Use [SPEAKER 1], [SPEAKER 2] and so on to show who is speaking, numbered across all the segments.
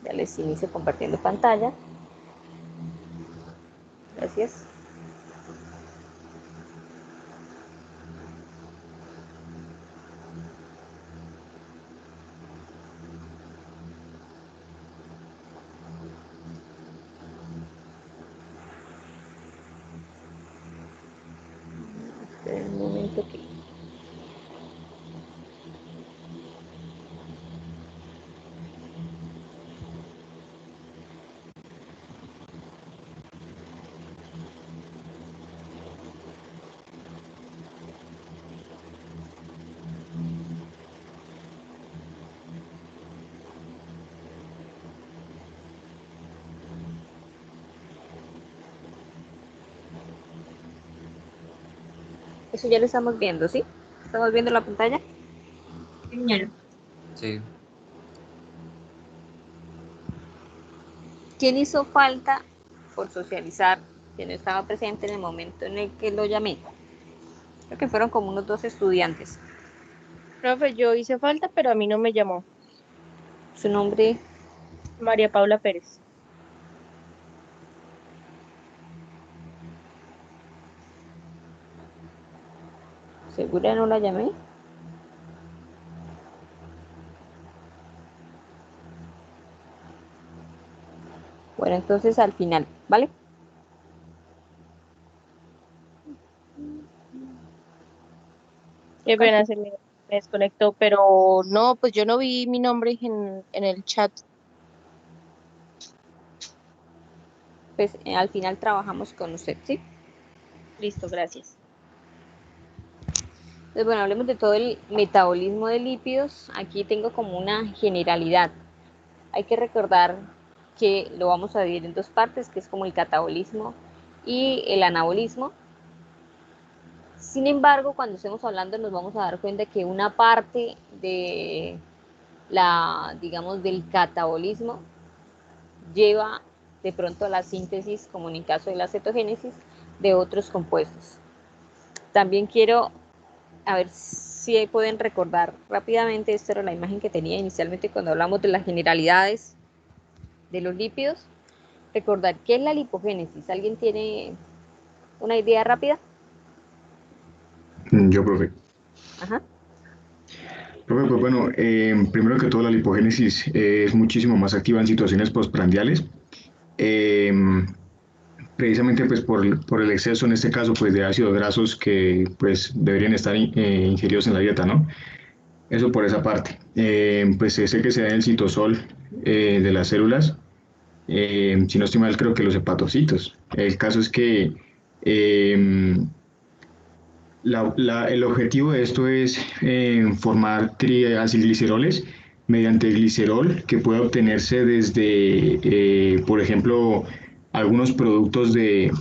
[SPEAKER 1] Ya les inicio compartiendo pantalla. Gracias. Un momento que... Eso ya lo estamos viendo, ¿sí? ¿Estamos viendo la pantalla?
[SPEAKER 2] Señor.
[SPEAKER 3] Sí.
[SPEAKER 1] ¿Quién hizo falta por socializar? ¿Quién estaba presente en el momento en el que lo llamé? Creo que fueron como unos 2 estudiantes.
[SPEAKER 2] Profe, yo hice falta, pero a mí no me llamó.
[SPEAKER 1] Su nombre,
[SPEAKER 2] María Paula Pérez.
[SPEAKER 1] ¿segura no la llamé? Bueno, entonces al final, ¿vale?
[SPEAKER 2] Qué pena, me desconectó, pero no, pues yo no vi mi nombre en el chat.
[SPEAKER 1] Pues al final trabajamos con usted, ¿sí?
[SPEAKER 2] Listo, gracias.
[SPEAKER 1] Entonces, bueno, hablemos de todo el metabolismo de lípidos. Aquí tengo como una generalidad. Hay que recordar que lo vamos a dividir en 2 partes, que es como el catabolismo y el anabolismo. Sin embargo, cuando estemos hablando nos vamos a dar cuenta que una parte de digamos, del catabolismo lleva de pronto a la síntesis, como en el caso de la cetogénesis, de otros compuestos. También quiero, a ver si pueden recordar rápidamente, esta era la imagen que tenía inicialmente cuando hablamos de las generalidades de los lípidos. Recordar qué es la lipogénesis. ¿Alguien tiene una idea rápida?
[SPEAKER 4] Yo, profe.
[SPEAKER 1] Ajá.
[SPEAKER 4] Profe, pues bueno, primero que todo la lipogénesis es muchísimo más activa en situaciones postprandiales. Eh, Precisamente pues por el exceso en este caso pues de ácidos grasos que pues deberían estar ingeridos en la dieta, ¿no? Eso por esa parte. Pues ese que se da en el citosol de las células, si no estoy mal creo que los hepatocitos. El caso es que el objetivo de esto es formar triacilgliceroles mediante glicerol que puede obtenerse desde, por ejemplo, algunos productos de,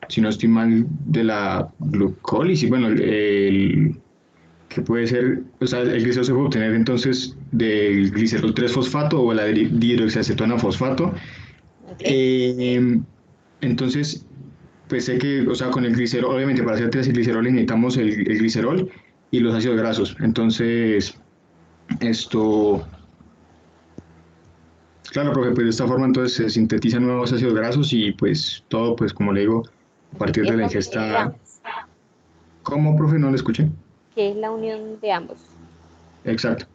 [SPEAKER 4] si no estoy mal, de la glucólisis. Bueno, que puede ser, o sea, el glicerol se puede obtener entonces del glicerol 3-fosfato o la dihidroxiacetona fosfato.
[SPEAKER 1] Okay.
[SPEAKER 4] Eh, entonces, pues sé que, o sea, con el glicerol, obviamente para hacer triacilglicerol necesitamos el glicerol y los ácidos grasos. Entonces, esto, claro, profe, pues de esta forma entonces se sintetizan nuevos ácidos grasos y pues todo, pues como le digo, a partir de
[SPEAKER 1] Es
[SPEAKER 4] la
[SPEAKER 1] la unión de
[SPEAKER 4] ingesta.
[SPEAKER 1] ambos.
[SPEAKER 4] ¿Cómo, profe? No le escuché.
[SPEAKER 1] ¿Qué es la unión de ambos?
[SPEAKER 4] Exacto.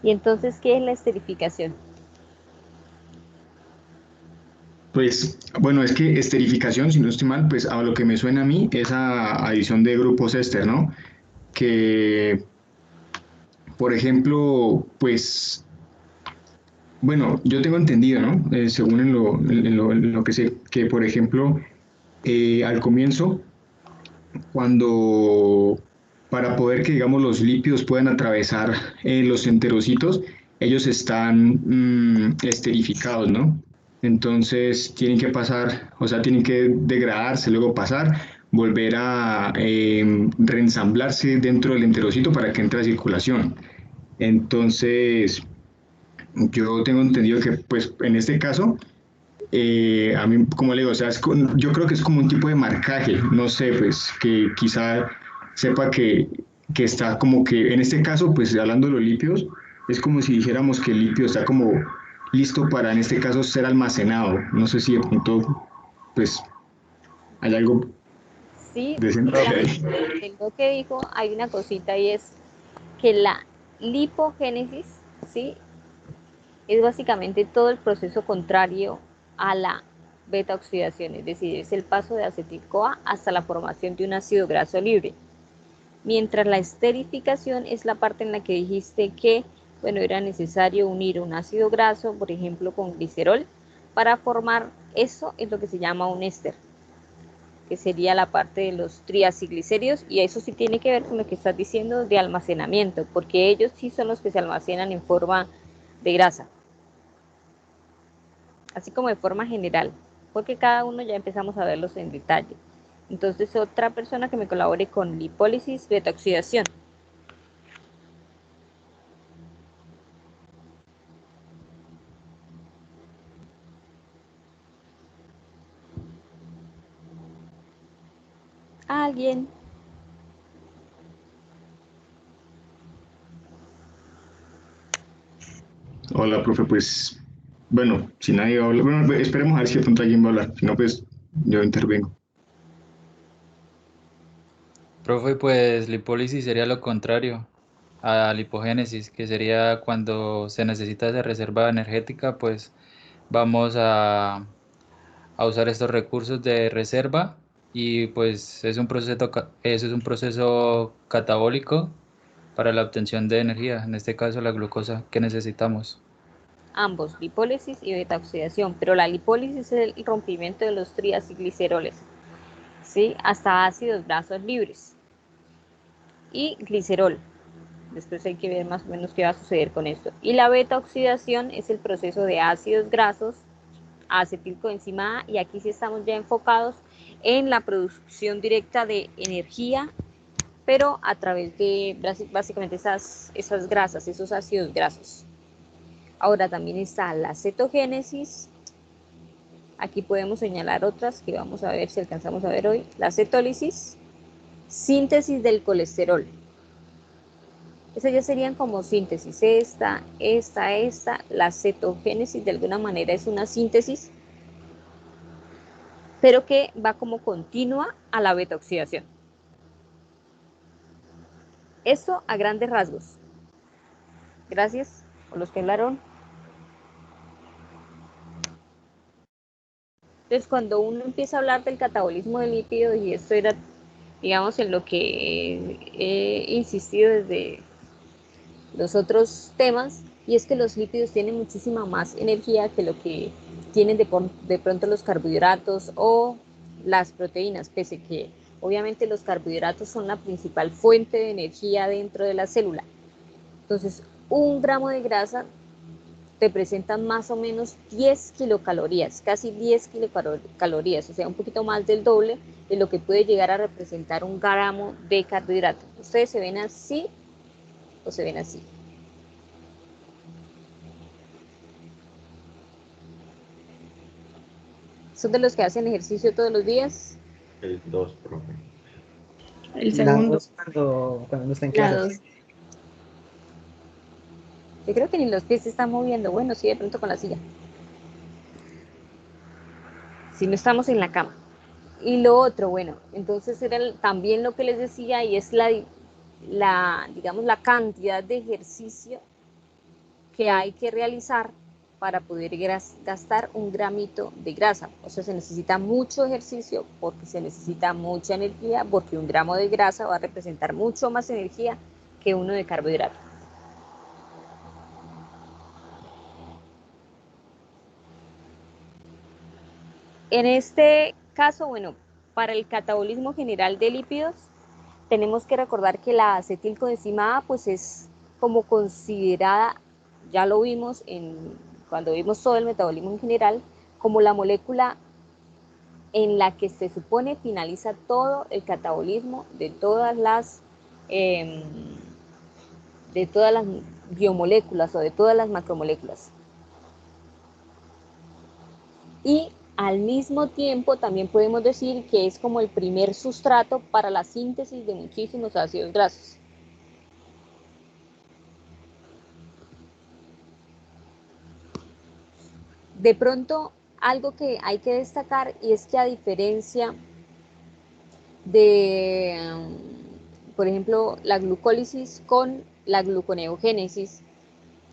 [SPEAKER 1] Y entonces, ¿qué es la esterificación?
[SPEAKER 4] Pues bueno, es que esterificación, si no estoy mal, pues a lo que me suena a mí es a adición de grupos éster, ¿no? Que, por ejemplo, pues bueno, yo tengo entendido, ¿no? Según en lo que sé, que por ejemplo, al comienzo, cuando para poder que, digamos, los lípidos puedan atravesar los enterocitos, ellos están esterificados, ¿no? Entonces tienen que pasar, o sea, tienen que degradarse, luego pasar, volver a reensamblarse dentro del enterocito para que entre a circulación. Entonces, yo tengo entendido que, pues, en este caso, a mí, como le digo, o sea, yo creo que es como un tipo de marcaje, no sé, pues, que quizá sepa que está como que, en este caso, pues, hablando de los lípidos, es como si dijéramos que el litio está como listo para, en este caso, ser almacenado. No sé si de pronto, pues, hay algo
[SPEAKER 1] Sí,
[SPEAKER 4] decente
[SPEAKER 1] digamos,
[SPEAKER 4] ahí.
[SPEAKER 1] en lo que dijo, hay una cosita y es que la lipogénesis, ¿sí? Es básicamente todo el proceso contrario a la beta oxidación, es decir, es el paso de acetil-CoA hasta la formación de un ácido graso libre. Mientras la esterificación es la parte en la que dijiste que, bueno, era necesario unir un ácido graso, por ejemplo, con glicerol, para formar eso es lo que se llama un éster, que sería la parte de los triacilglicéridos, y eso sí tiene que ver con lo que estás diciendo de almacenamiento, porque ellos sí son los que se almacenan en forma de grasa, así como de forma general, porque cada uno ya empezamos a verlos en detalle. Entonces, otra persona que me colabore con lipólisis, beta-oxidación. ¿Alguien?
[SPEAKER 4] Hola, profe, pues, bueno, si nadie va a hablar, bueno, esperemos a ver si de pronto alguien va a hablar, si no, pues, yo intervengo.
[SPEAKER 3] Profe, pues lipólisis sería lo contrario a lipogénesis, que sería cuando se necesita esa reserva energética, pues vamos a usar estos recursos de reserva y pues es un proceso, eso es un proceso catabólico para la obtención de energía, en este caso la glucosa que necesitamos.
[SPEAKER 1] Ambos, lipólisis y beta-oxidación, pero la lipólisis es el rompimiento de los triacilgliceroles, ¿sí? Hasta ácidos grasos libres y glicerol. Después hay que ver más o menos qué va a suceder con esto. Y la beta-oxidación es el proceso de ácidos grasos a acetilcoenzima A, y aquí sí estamos ya enfocados en la producción directa de energía, pero a través de básicamente esas grasas, esos ácidos grasos. Ahora también está la cetogénesis. Aquí podemos señalar otras que vamos a ver si alcanzamos a ver hoy. La cetólisis, síntesis del colesterol. Esas ya serían como síntesis. Esta. La cetogénesis de alguna manera es una síntesis, pero que va como continua a la beta-oxidación. Esto a grandes rasgos. Gracias por los que hablaron. Entonces, cuando uno empieza a hablar del catabolismo de lípidos, y esto era, digamos, en lo que he insistido desde los otros temas, y es que los lípidos tienen muchísima más energía que lo que tienen de pronto los carbohidratos o las proteínas, pese que obviamente los carbohidratos son la principal fuente de energía dentro de la célula. Entonces, un gramo de grasa te presentan más o menos 10 kilocalorías, casi 10 kilocalorías, o sea, un poquito más del doble de lo que puede llegar a representar un gramo de carbohidrato. ¿Ustedes se ven así o se ven así? ¿Son de los que hacen ejercicio todos los días?
[SPEAKER 5] El 2, profe.
[SPEAKER 2] El
[SPEAKER 6] La
[SPEAKER 2] segundo.
[SPEAKER 6] 2 cuando no está en
[SPEAKER 2] La
[SPEAKER 6] clases.
[SPEAKER 2] 2.
[SPEAKER 1] Yo creo que ni los pies se están moviendo. Bueno, sí, de pronto con la silla. Si no estamos en la cama. Y lo otro, bueno, entonces era también lo que les decía, y es digamos, la cantidad de ejercicio que hay que realizar para poder gastar un gramito de grasa. O sea, se necesita mucho ejercicio porque se necesita mucha energía, porque un gramo de grasa va a representar mucho más energía que uno de carbohidrato. En este caso, bueno, para el catabolismo general de lípidos, tenemos que recordar que la acetilcoenzima A pues es como considerada, ya lo vimos cuando vimos todo el metabolismo en general, como la molécula en la que se supone finaliza todo el catabolismo eh, de todas las biomoléculas o de todas las macromoléculas. Y al mismo tiempo también podemos decir que es como el primer sustrato para la síntesis de muchísimos ácidos grasos. De pronto, algo que hay que destacar y es que a diferencia de, por ejemplo, la glucólisis con la gluconeogénesis,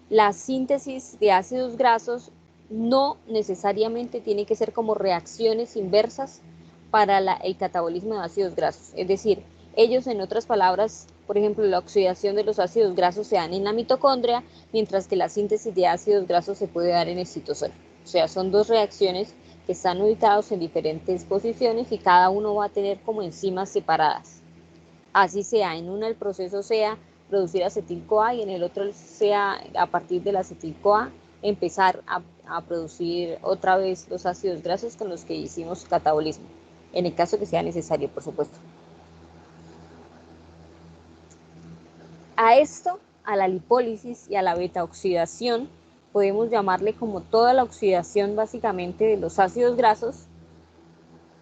[SPEAKER 1] la síntesis de ácidos grasos no necesariamente tiene que ser como reacciones inversas para el catabolismo de ácidos grasos. Es decir, ellos, en otras palabras, por ejemplo, la oxidación de los ácidos grasos se dan en la mitocondria, mientras que la síntesis de ácidos grasos se puede dar en el citosol. O sea, son dos reacciones que están ubicados en diferentes posiciones y cada uno va a tener como enzimas separadas. Así sea, en una el proceso sea producir acetil-CoA y en el otro sea a partir del acetil-CoA empezar a producir otra vez los ácidos grasos con los que hicimos catabolismo, en el caso que sea necesario, por supuesto. A esto, a la lipólisis y a la beta-oxidación, podemos llamarle como toda la oxidación básicamente de los ácidos grasos,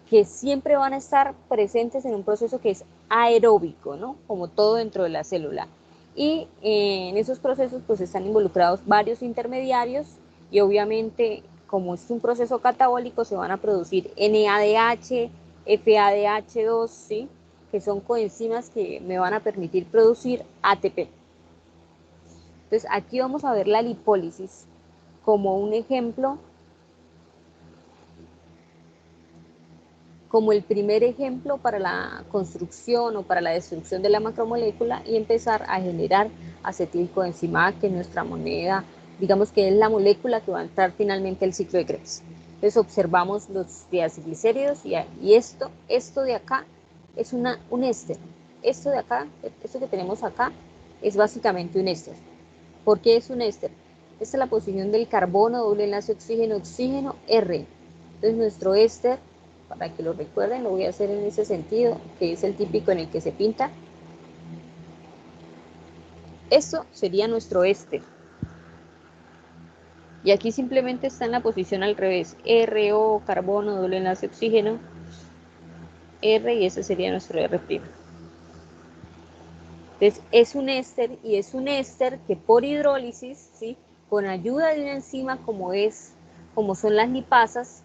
[SPEAKER 1] que siempre van a estar presentes en un proceso que es aeróbico, ¿no? Como todo dentro de la célula. Y en esos procesos pues están involucrados varios intermediarios y obviamente como es un proceso catabólico se van a producir NADH, FADH2, ¿sí? Que son coenzimas que me van a permitir producir ATP. Entonces aquí vamos a ver la lipólisis como un ejemplo, como el primer ejemplo para la construcción o para la destrucción de la macromolécula y empezar a generar acetilcoenzima A, que es nuestra moneda, digamos que es la molécula que va a entrar finalmente al ciclo de Krebs. Entonces observamos los diacilglicéridos y esto de acá es un éster. Esto de acá, esto que tenemos acá, es básicamente un éster. ¿Por qué es un éster? Esta es la posición del carbono, doble enlace oxígeno, oxígeno, R. Entonces nuestro éster, para que lo recuerden, lo voy a hacer en ese sentido, que es el típico en el que se pinta. Eso sería nuestro éster. Y aquí simplemente está en la posición al revés. RO, carbono, doble enlace oxígeno, R y ese sería nuestro R'. Entonces es un éster y es un éster que por hidrólisis, ¿sí? Con ayuda de una enzima como son las lipasas,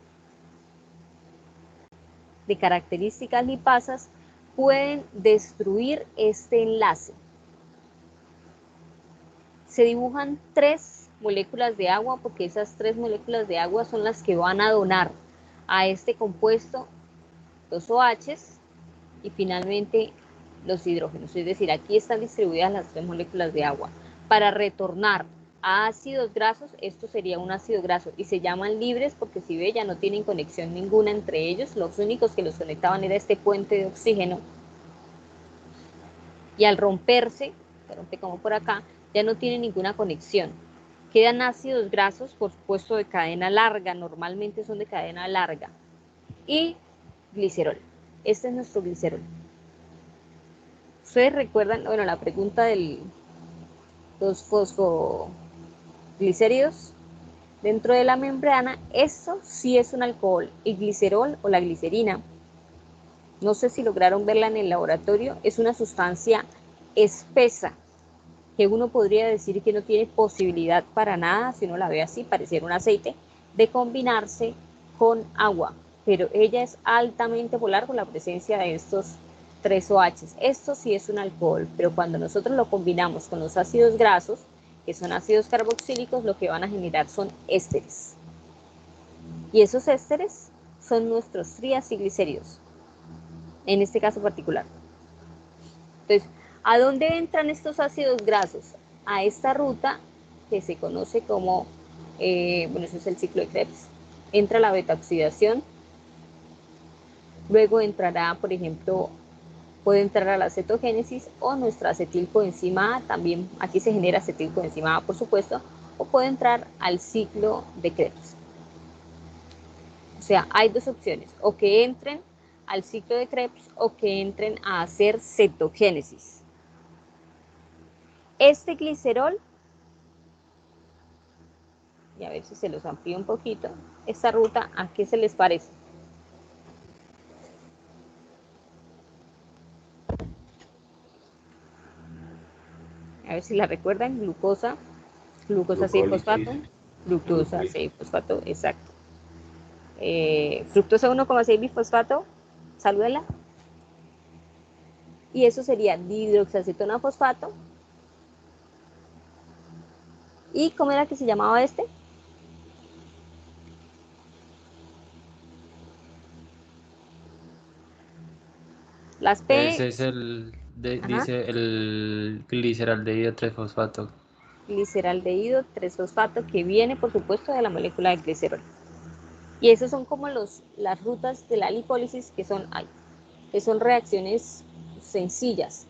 [SPEAKER 1] de características lipasas, pueden destruir este enlace. Se dibujan 3 moléculas de agua porque esas 3 moléculas de agua son las que van a donar a este compuesto los OHs y finalmente los hidrógenos. Es decir, aquí están distribuidas las 3 moléculas de agua. Para retornar a ácidos grasos, esto sería un ácido graso y se llaman libres porque si ve ya no tienen conexión ninguna entre ellos, los únicos que los conectaban era este puente de oxígeno y al romperse, se rompe como por acá, ya no tiene ninguna conexión. Quedan ácidos grasos, por supuesto, de cadena larga, normalmente son de cadena larga, y glicerol. Este es nuestro glicerol. Ustedes recuerdan, bueno, la pregunta de los fosfoglicéridos dentro de la membrana, esto sí es un alcohol, el glicerol o la glicerina. No sé si lograron verla en el laboratorio, es una sustancia espesa, que uno podría decir que no tiene posibilidad para nada, si uno la ve así, pareciera un aceite, de combinarse con agua, pero ella es altamente polar con la presencia de estos 3 OHs. Esto sí es un alcohol, pero cuando nosotros lo combinamos con los ácidos grasos, que son ácidos carboxílicos, lo que van a generar son ésteres. Y esos ésteres son nuestros triacilglicéridos, en este caso particular. Entonces, ¿a dónde entran estos ácidos grasos? A esta ruta que se conoce como, bueno, eso es el ciclo de Krebs. Entra la beta-oxidación, luego entrará, por ejemplo, puede entrar a la cetogénesis o nuestra acetilcoenzima A, también aquí se genera acetilcoenzima A, por supuesto, o puede entrar al ciclo de Krebs. O sea, hay 2 opciones, o que entren al ciclo de Krebs o que entren a hacer cetogénesis. Este glicerol, y a ver si se los amplío un poquito, esta ruta, ¿a qué se les parece? A ver si la recuerdan, glucosa 6-fosfato, Fructosa 6 fosfato, exacto. Fructosa 1,6 bifosfato, salúdela. Y eso sería dihidroxiacetona fosfato. ¿Y cómo era que se llamaba este? Las P.
[SPEAKER 3] Ese es
[SPEAKER 1] Ajá.
[SPEAKER 3] dice el gliceraldehído 3-fosfato.
[SPEAKER 1] Gliceraldehído 3-fosfato, que viene, por supuesto, de la molécula de glicerol. Y esas son como las rutas de la lipólisis, que son reacciones sencillas.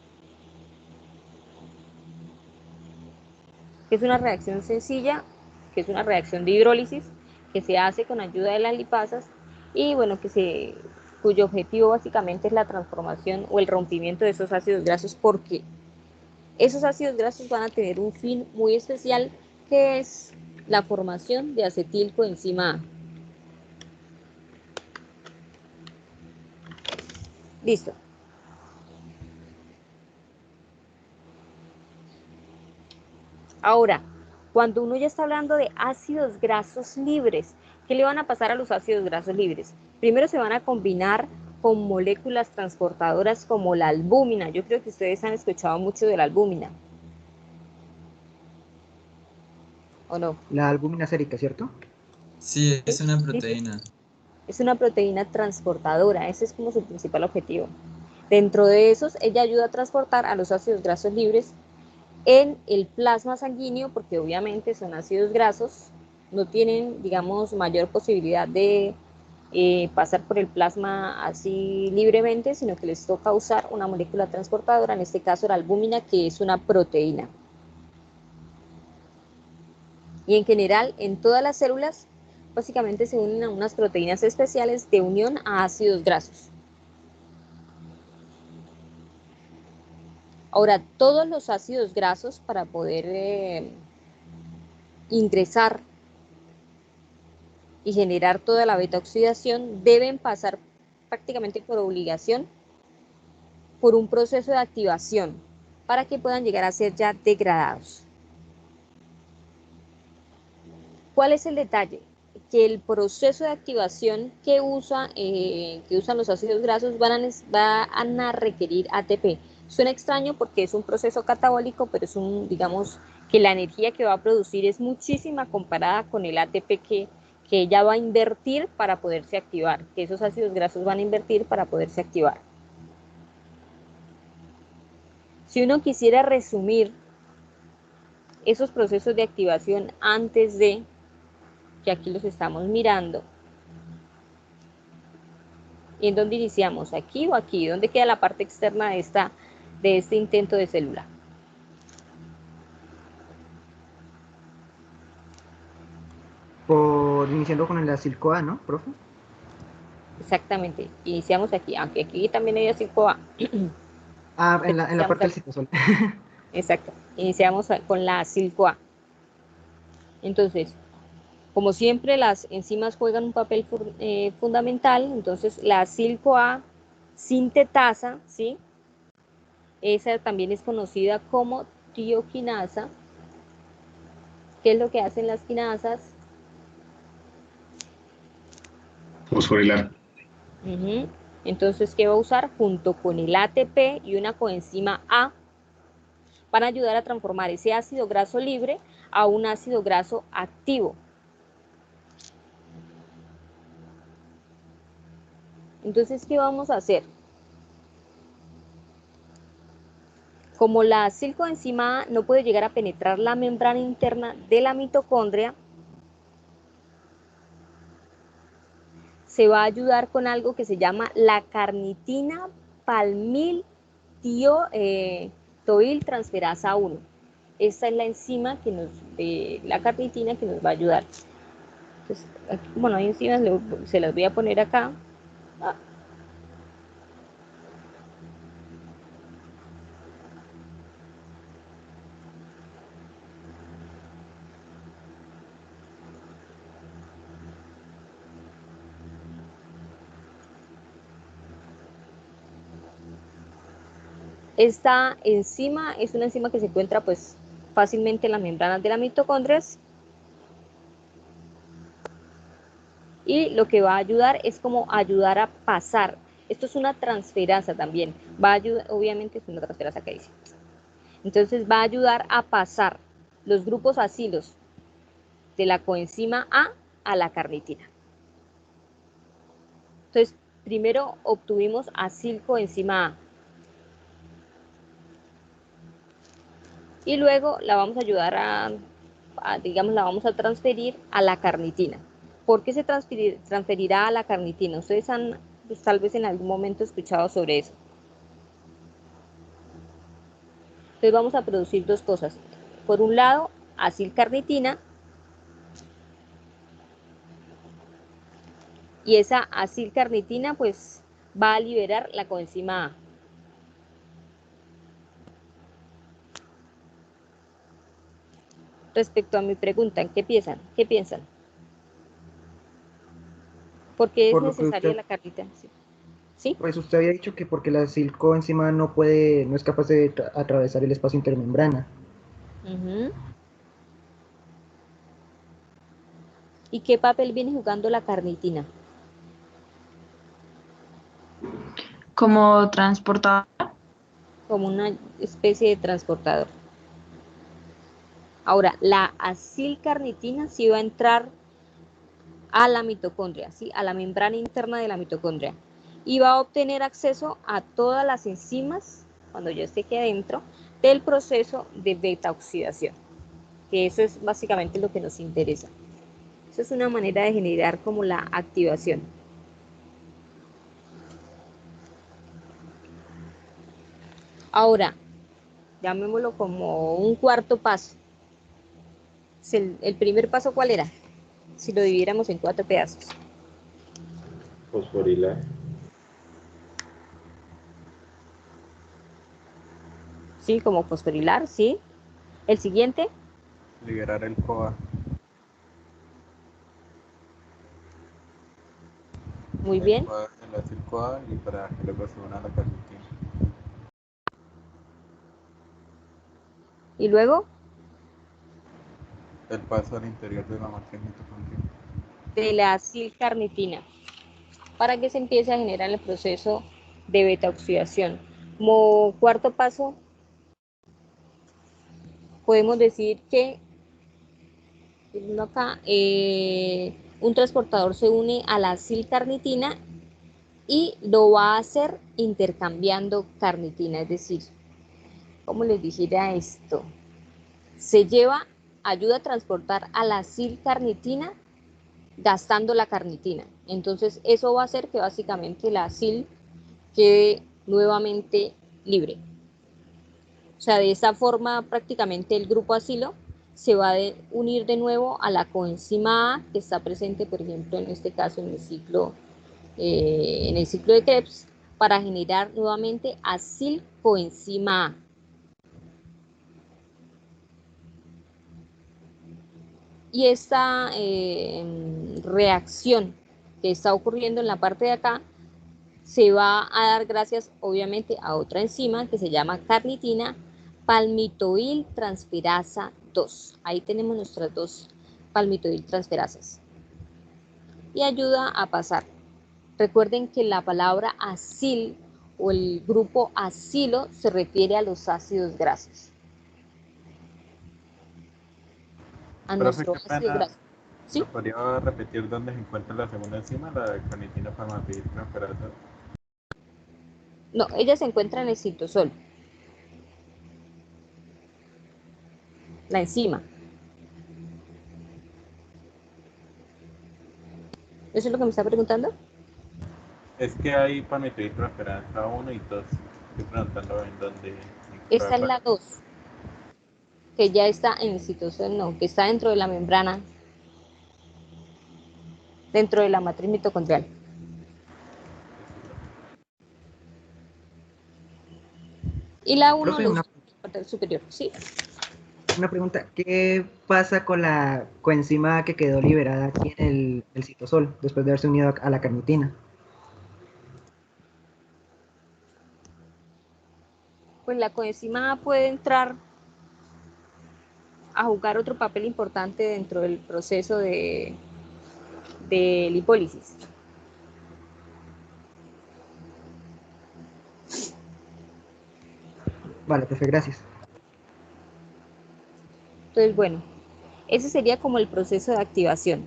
[SPEAKER 1] Que es una reacción sencilla, que es una reacción de hidrólisis, que se hace con ayuda de las lipasas y bueno, cuyo objetivo básicamente es la transformación o el rompimiento de esos ácidos grasos, porque esos ácidos grasos van a tener un fin muy especial, que es la formación de acetilcoenzima A. Listo. Ahora, cuando uno ya está hablando de ácidos grasos libres, ¿qué le van a pasar a los ácidos grasos libres? Primero se van a combinar con moléculas transportadoras como la albúmina. Yo creo que ustedes han escuchado mucho de la albúmina. ¿O no?
[SPEAKER 5] La albúmina sérica, ¿cierto?
[SPEAKER 6] Sí, es una
[SPEAKER 1] Sí, sí.
[SPEAKER 6] proteína.
[SPEAKER 1] Es una proteína transportadora, ese es como su principal objetivo. Dentro de esos, ella ayuda a transportar a los ácidos grasos libres en el plasma sanguíneo, porque obviamente son ácidos grasos, no tienen, digamos, mayor posibilidad de pasar por el plasma así libremente, sino que les toca usar una molécula transportadora, en este caso la albúmina, que es una proteína. Y en general, en todas las células, básicamente se unen a unas proteínas especiales de unión a ácidos grasos. Ahora, todos los ácidos grasos, para poder ingresar y generar toda la beta oxidación, deben pasar prácticamente por obligación por un proceso de activación para que puedan llegar a ser ya degradados. ¿Cuál es el detalle? Que el proceso de activación que usan los ácidos grasos van a requerir ATP. Suena extraño porque es un proceso catabólico, pero es digamos, que la energía que va a producir es muchísima comparada con el ATP que ella va a invertir para poderse activar, que esos ácidos grasos van a invertir para poderse activar. Si uno quisiera resumir esos procesos de activación antes de, que aquí los estamos mirando, ¿y en dónde iniciamos? ¿Aquí o aquí? ¿Dónde queda la parte externa de este intento de célula?
[SPEAKER 5] Iniciando con el acil-CoA, ¿no, profe?
[SPEAKER 1] Exactamente, iniciamos aquí, aunque aquí también hay acil-CoA.
[SPEAKER 5] Ah, en la parte del citosol.
[SPEAKER 1] Exacto, iniciamos con la acil-CoA. Entonces, como siempre, las enzimas juegan un papel fundamental. Entonces, la acil-CoA sintetasa, ¿sí? Esa también es conocida como tioquinasa. ¿Qué es lo que hacen las quinasas?
[SPEAKER 4] Fosforilar.
[SPEAKER 1] Entonces, ¿qué va a usar? Junto con el ATP y una coenzima A, para ayudar a transformar ese ácido graso libre a un ácido graso activo. Entonces, ¿qué vamos a hacer? Como la acilcoenzima A no puede llegar a penetrar la membrana interna de la mitocondria, se va a ayudar con algo que se llama la carnitina palmitoiltransferasa 1. Esta es la enzima la carnitina que nos va a ayudar. Entonces, aquí, bueno, hay enzimas, se las voy a poner acá. Esta enzima es una enzima que se encuentra pues fácilmente en las membranas de las mitocondrias Y lo que va a ayudar es como ayudar a pasar. Esto es una transferasa también. Va a ayudar, obviamente es una transferasa que dice. Entonces va a ayudar a pasar los grupos acilos de la coenzima A la carnitina. Entonces, primero obtuvimos acilcoenzima A. Y luego la vamos a ayudar digamos, la vamos a transferir a la carnitina. ¿Por qué se transferirá a la carnitina? Ustedes han, pues, tal vez en algún momento escuchado sobre eso. Entonces vamos a producir dos cosas. Por un lado, acilcarnitina, y esa acilcarnitina pues va a liberar la coenzima A. Respecto a mi pregunta, ¿qué piensan? ¿Qué piensan? ¿Por qué es
[SPEAKER 5] Por lo que
[SPEAKER 1] necesaria
[SPEAKER 5] usted,
[SPEAKER 1] la carnita? ¿Sí? ¿Sí?
[SPEAKER 5] pues usted había dicho que porque la silcoenzima no puede, no es capaz de atravesar el espacio intermembrana.
[SPEAKER 1] Uh-huh. ¿Y qué papel viene jugando la carnitina?
[SPEAKER 7] Como transportador.
[SPEAKER 1] Como una especie de transportador. Ahora, la acilcarnitina sí va a entrar a la mitocondria, ¿sí? A la membrana interna de la mitocondria, y va a obtener acceso a todas las enzimas, cuando ya esté aquí adentro, del proceso de beta oxidación, que eso es básicamente lo que nos interesa. Eso es una manera de generar como la activación. Ahora, llamémoslo como un cuarto paso. ¿El primer paso cuál era? Si lo dividiéramos en 4 pedazos.
[SPEAKER 8] Fosforilar.
[SPEAKER 1] Sí, como fosforilar, sí. El siguiente,
[SPEAKER 8] Liberar el CoA.
[SPEAKER 1] muy
[SPEAKER 8] El
[SPEAKER 1] bien.
[SPEAKER 8] CoA, el ácido CoA y para que luego se una a la carnitina.
[SPEAKER 1] Y luego,
[SPEAKER 8] El paso al interior de la matriz mitocondrial.
[SPEAKER 1] de la acilcarnitina, para que se empiece a generar el proceso de beta oxidación. Como cuarto paso, podemos decir que acá, un transportador se une a la acilcarnitina y lo va a hacer intercambiando carnitina, es decir, ¿cómo les dijera esto? Se lleva, ayuda a transportar a la acilcarnitina gastando la carnitina. Entonces eso va a hacer que básicamente la acil quede nuevamente libre. O sea, de esa forma prácticamente el grupo acilo se va a unir de nuevo a la coenzima A que está presente, por ejemplo, en este caso en el ciclo de Krebs, para generar nuevamente acilcoenzima A. Y esta reacción que está ocurriendo en la parte de acá se va a dar gracias obviamente a otra enzima que se llama carnitina palmitoiltransferasa 2. Ahí tenemos nuestras dos palmitoiltransferasas. Y ayuda a pasar. Recuerden que la palabra acil o el grupo acilo se refiere a los ácidos grasos. A
[SPEAKER 8] Profe,
[SPEAKER 1] nuestro
[SPEAKER 8] qué
[SPEAKER 1] ácido
[SPEAKER 8] pena.
[SPEAKER 1] graso. ¿Sí?
[SPEAKER 8] ¿Me podría repetir dónde se encuentra la segunda enzima, la carnitina palmitoiltransferasa?
[SPEAKER 1] No, ella se encuentra en el citosol. La enzima. ¿Eso es lo que me está preguntando?
[SPEAKER 8] Es que hay palmitoiltransferasa 1 y 2. Estoy preguntando en dónde
[SPEAKER 1] Esta es
[SPEAKER 8] encontrarla.
[SPEAKER 1] la 2, que ya está en el citosol, no, que está dentro de la membrana, dentro de la matriz mitocondrial. Y la 1
[SPEAKER 5] Profe,
[SPEAKER 1] lo usa en la parte superior, ¿sí?
[SPEAKER 5] una pregunta. ¿Qué pasa con la coenzima que quedó liberada aquí en el citosol después de haberse unido a la carnitina?
[SPEAKER 1] Pues la coenzima A puede entrar a jugar otro papel importante dentro del proceso de de lipólisis.
[SPEAKER 5] Vale, perfecto, gracias.
[SPEAKER 1] Entonces, bueno, ese sería como el proceso de activación.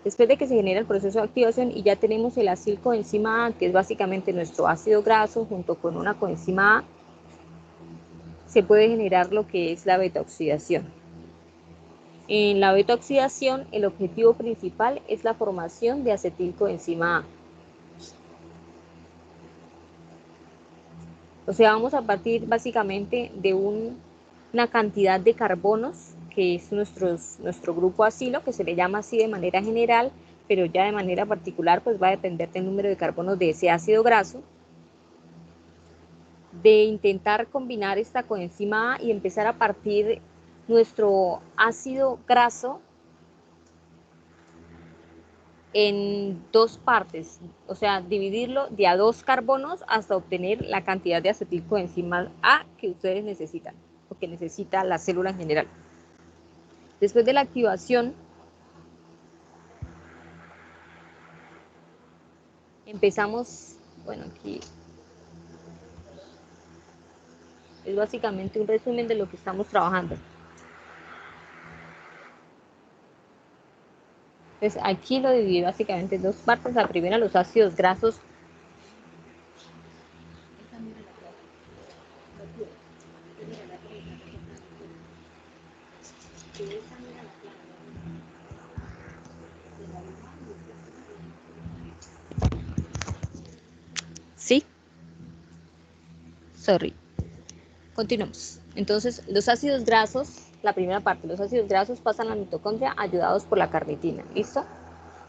[SPEAKER 1] Después de que se genera el proceso de activación y ya tenemos el acilcoenzima A, que es básicamente nuestro ácido graso junto con una coenzima A, se puede generar lo que es la beta-oxidación. En la beta-oxidación, el objetivo principal es la formación de acetilcoenzima A. O sea, vamos a partir básicamente de una cantidad de carbonos, que es nuestro grupo acilo, que se le llama así de manera general, pero ya de manera particular pues va a depender del número de carbonos de ese ácido graso, de intentar combinar esta coenzima A y empezar a partir nuestro ácido graso en dos partes, o sea, dividirlo de a 2 carbonos hasta obtener la cantidad de acetilcoenzima A que ustedes necesitan, o que necesita la célula en general. Después de la activación, empezamos, bueno, aquí es básicamente un resumen de lo que estamos trabajando. Entonces, aquí lo dividí básicamente en dos partes. La primera, los ácidos grasos. Sí. Sorry. Continuamos. Entonces, los ácidos grasos, la primera parte, los ácidos grasos pasan a la mitocondria ayudados por la carnitina. ¿Listo?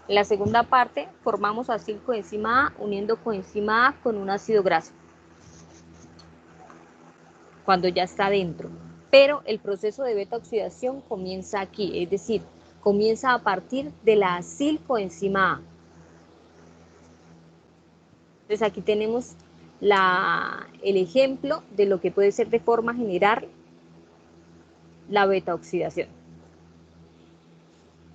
[SPEAKER 1] En la segunda parte, formamos acilcoenzima A uniendo coenzima A con un ácido graso, cuando ya está dentro. Pero el proceso de beta-oxidación comienza aquí, es decir, comienza a partir de la acilcoenzima A. Entonces aquí tenemos el ejemplo de lo que puede ser de forma general la beta-oxidación.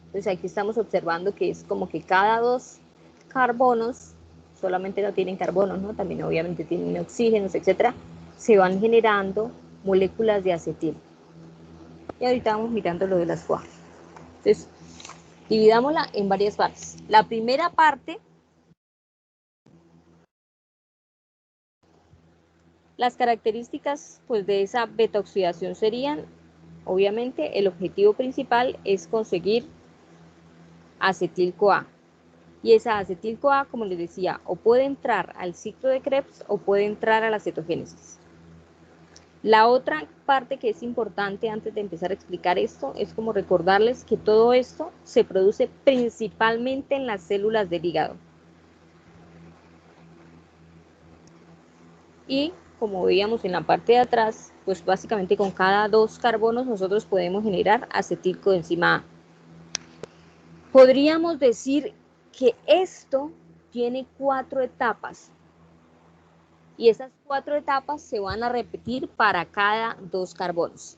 [SPEAKER 1] Entonces aquí estamos observando que es como que cada 2 carbonos, solamente no tienen carbonos, ¿no? También obviamente tienen oxígenos, etcétera, se van generando moléculas de acetil. Y ahorita vamos mirando lo de las CoA. Entonces, dividámosla en varias partes. La primera parte, las características pues, de esa beta-oxidación serían, obviamente, el objetivo principal es conseguir acetil-CoA. Y esa acetil-CoA, como les decía, o puede entrar al ciclo de Krebs o puede entrar a la cetogénesis. La otra parte que es importante antes de empezar a explicar esto es como recordarles que todo esto se produce principalmente en las células del hígado. Y como veíamos en la parte de atrás, pues básicamente con cada 2 carbonos nosotros podemos generar acetilcoenzima A. Podríamos decir que esto tiene 4 etapas. Y esas 4 etapas se van a repetir para cada 2 carbonos.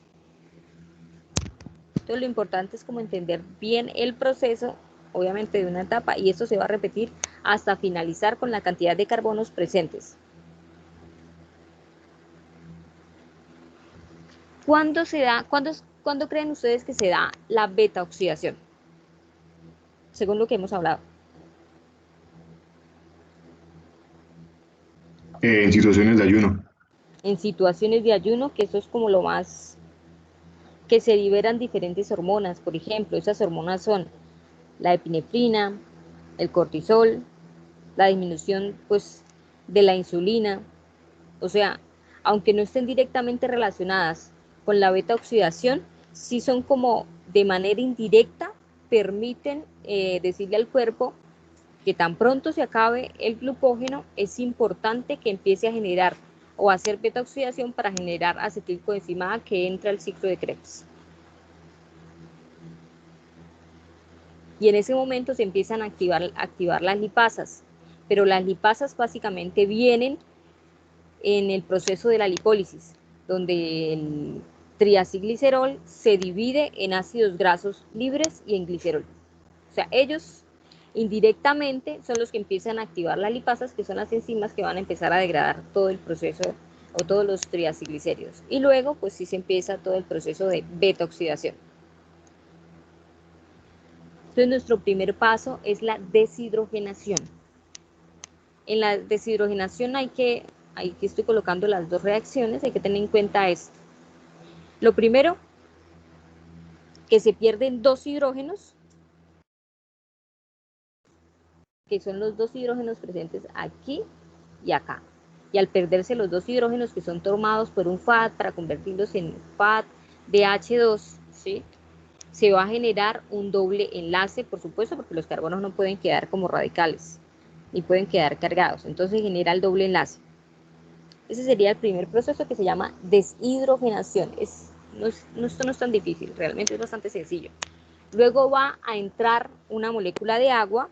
[SPEAKER 1] Entonces lo importante es como entender bien el proceso, obviamente de una etapa, y esto se va a repetir hasta finalizar con la cantidad de carbonos presentes. ¿Cuándo creen ustedes que se da la beta-oxidación? Según lo que hemos hablado.
[SPEAKER 4] En situaciones de ayuno.
[SPEAKER 1] En situaciones de ayuno, que eso es como lo más, que se liberan diferentes hormonas. Por ejemplo, esas hormonas son la epinefrina, el cortisol, la disminución pues, de la insulina. O sea, aunque no estén directamente relacionadas con la beta-oxidación, sí son como de manera indirecta, permiten decirle al cuerpo que tan pronto se acabe el glucógeno, es importante que empiece a generar o a hacer beta-oxidación para generar acetilcoenzima A que entra al ciclo de Krebs. Y en ese momento se empiezan a activar las lipasas, pero las lipasas básicamente vienen en el proceso de la lipólisis, donde el triacilglicerol se divide en ácidos grasos libres y en glicerol. O sea, ellos Indirectamente son los que empiezan a activar las lipasas, que son las enzimas que van a empezar a degradar todo el proceso o todos los triacilglicéridos. Y luego, pues sí se empieza todo el proceso de beta-oxidación. Entonces, nuestro primer paso es la deshidrogenación. En la deshidrogenación aquí estoy colocando las dos reacciones, hay que tener en cuenta esto. Lo primero, que se pierden dos hidrógenos, que son los dos hidrógenos presentes aquí y acá. Y al perderse los dos hidrógenos que son tomados por un FAD para convertirlos en FAD de H2, ¿sí? Se va a generar un doble enlace, por supuesto, porque los carbonos no pueden quedar como radicales, ni pueden quedar cargados. Entonces genera el doble enlace. Ese sería el primer proceso, que se llama deshidrogenación. Esto no es tan difícil, realmente es bastante sencillo. Luego va a entrar una molécula de agua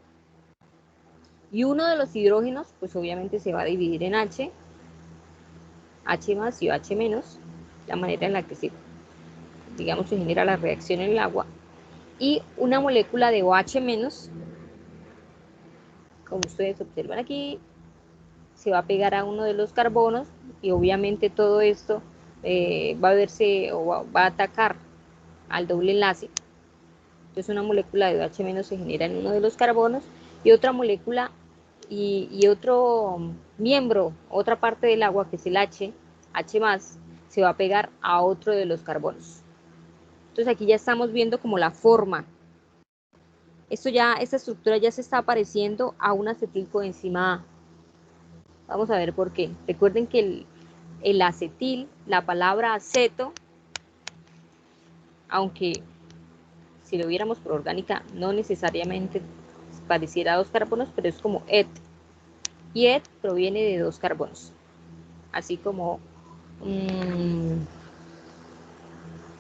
[SPEAKER 1] y uno de los hidrógenos, pues obviamente se va a dividir en H más y H menos, la manera en la que se genera la reacción en el agua, y una molécula de OH menos, como ustedes observan aquí, se va a pegar a uno de los carbonos y obviamente todo esto va a verse o va a atacar al doble enlace. Entonces una molécula de OH menos se genera en uno de los carbonos y otra molécula y otro miembro, otra parte del agua, que es el H más, se va a pegar a otro de los carbonos. Entonces aquí ya estamos viendo como la forma. Esta estructura ya se está pareciendo a un acetilcoenzima A. Vamos a ver por qué. Recuerden que el acetil, la palabra aceto, aunque si lo viéramos por orgánica, no necesariamente pareciera a dos carbonos, pero es como et. Y et proviene de dos carbonos. Así como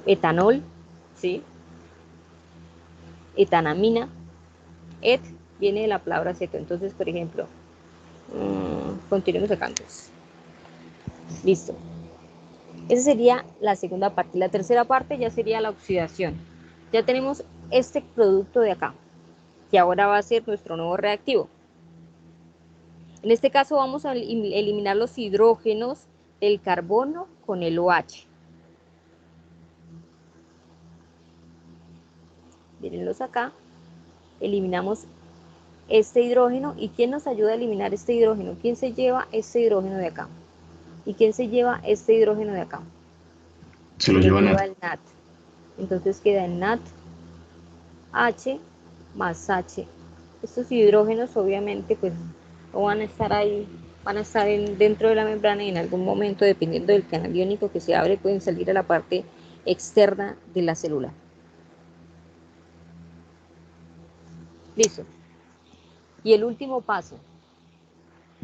[SPEAKER 1] etanol, ¿sí? Etanamina. Et viene de la palabra aceto. Entonces, por ejemplo, continuemos acá antes. Listo. Esa sería la segunda parte. La tercera parte ya sería la oxidación. Ya tenemos este producto de acá, que ahora va a ser nuestro nuevo reactivo. En este caso vamos a eliminar los hidrógenos del carbono con el OH. Mírenlos acá. Eliminamos este hidrógeno. ¿Y quién nos ayuda a eliminar este hidrógeno? ¿Quién se lleva este hidrógeno de acá? ¿Y quién se lleva este hidrógeno de acá?
[SPEAKER 4] Se lo lleva NAT.
[SPEAKER 1] El NAT. Entonces queda en NAT H más H. Estos hidrógenos obviamente pues no van a estar ahí, van a estar dentro de la membrana y en algún momento, dependiendo del canal iónico que se abre, pueden salir a la parte externa de la célula. Listo. Y el último paso.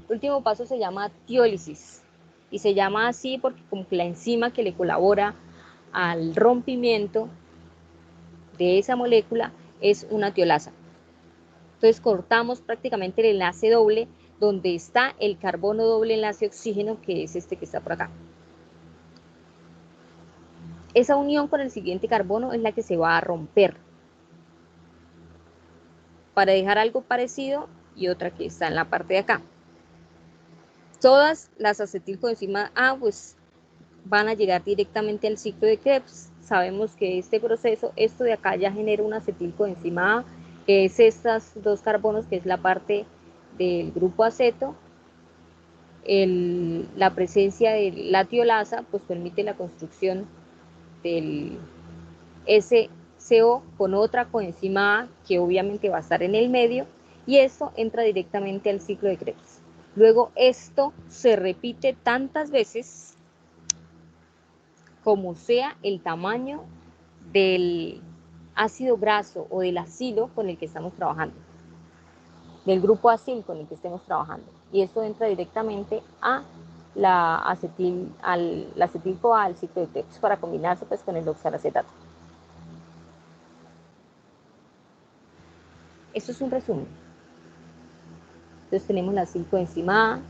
[SPEAKER 1] El último paso se llama tiólisis. Y se llama así porque como que la enzima que le colabora al rompimiento de esa molécula es una tiolasa. Entonces cortamos prácticamente el enlace doble donde está el carbono doble enlace oxígeno, que es este que está por acá. Esa unión con el siguiente carbono es la que se va a romper para dejar algo parecido y otra que está en la parte de acá. Todas las acetilcoenzima A pues van a llegar directamente al ciclo de Krebs. Sabemos que este proceso, esto de acá ya genera una acetilcoenzima A, que es estos dos carbonos, que es la parte del grupo aceto. La presencia de la tiolasa pues permite la construcción del SCO con otra coenzima A, que obviamente va a estar en el medio, y esto entra directamente al ciclo de Krebs. Luego esto se repite tantas veces como sea el tamaño del ácido graso o del acilo con el que estamos trabajando, del grupo acil con el que estemos trabajando. Y esto entra directamente a la acetil-CoA, al ciclo de Krebs, para combinarse pues con el oxalacetato. Esto es un resumen. Entonces tenemos la acetilcoenzima A.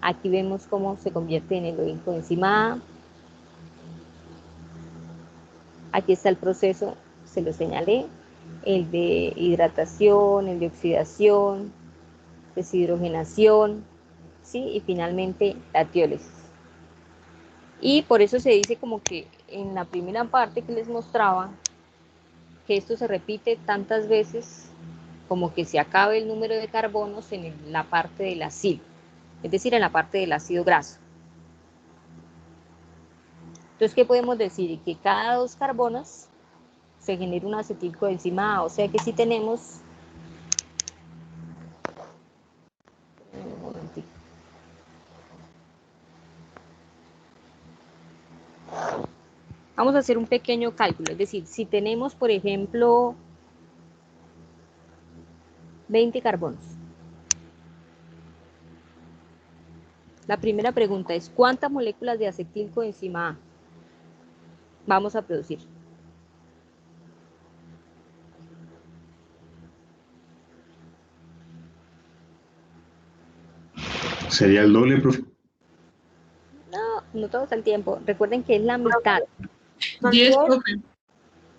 [SPEAKER 1] Aquí vemos cómo se convierte en el coenzima A. Aquí está el proceso, se lo señalé. el de hidratación, el de oxidación, deshidrogenación, ¿sí? Y finalmente la tiólisis. Y por eso se dice como que en la primera parte que les mostraba, que esto se repite tantas veces como que se acabe el número de carbonos en la parte del acil, es decir, en la parte del ácido graso. Entonces, ¿qué podemos decir? Que cada 2 carbonos se genera una acetilcoenzima A, o sea que si tenemos, un momentito, vamos a hacer un pequeño cálculo, es decir, si tenemos, por ejemplo, 20 carbonos, la primera pregunta es, ¿cuántas moléculas de acetilcoenzima A vamos a producir?
[SPEAKER 4] Sería el doble, profe.
[SPEAKER 1] No, no todos al tiempo. Recuerden que es la mitad.
[SPEAKER 9] Son
[SPEAKER 7] 10,
[SPEAKER 9] 10.
[SPEAKER 7] profe.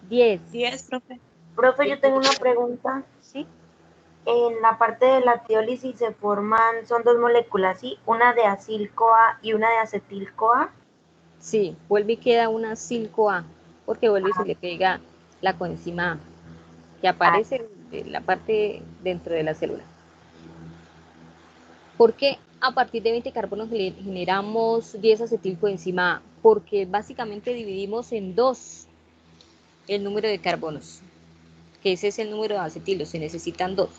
[SPEAKER 1] 10.
[SPEAKER 2] 10, profe.
[SPEAKER 9] Profe, yo tengo una pregunta.
[SPEAKER 1] ¿Sí?
[SPEAKER 9] En la parte de la tiólisis se forman, son 2 moléculas, ¿sí? Una de acil-CoA y una de acetil-CoA.
[SPEAKER 1] Sí, vuelve y queda una 5A, porque vuelve y se le pega la coenzima A, que aparece en la parte dentro de la célula. ¿Por qué a partir de 20 carbonos generamos 10 acetilcoenzima A? Porque básicamente dividimos en 2 el número de carbonos, que ese es el número de acetilos, se necesitan 2.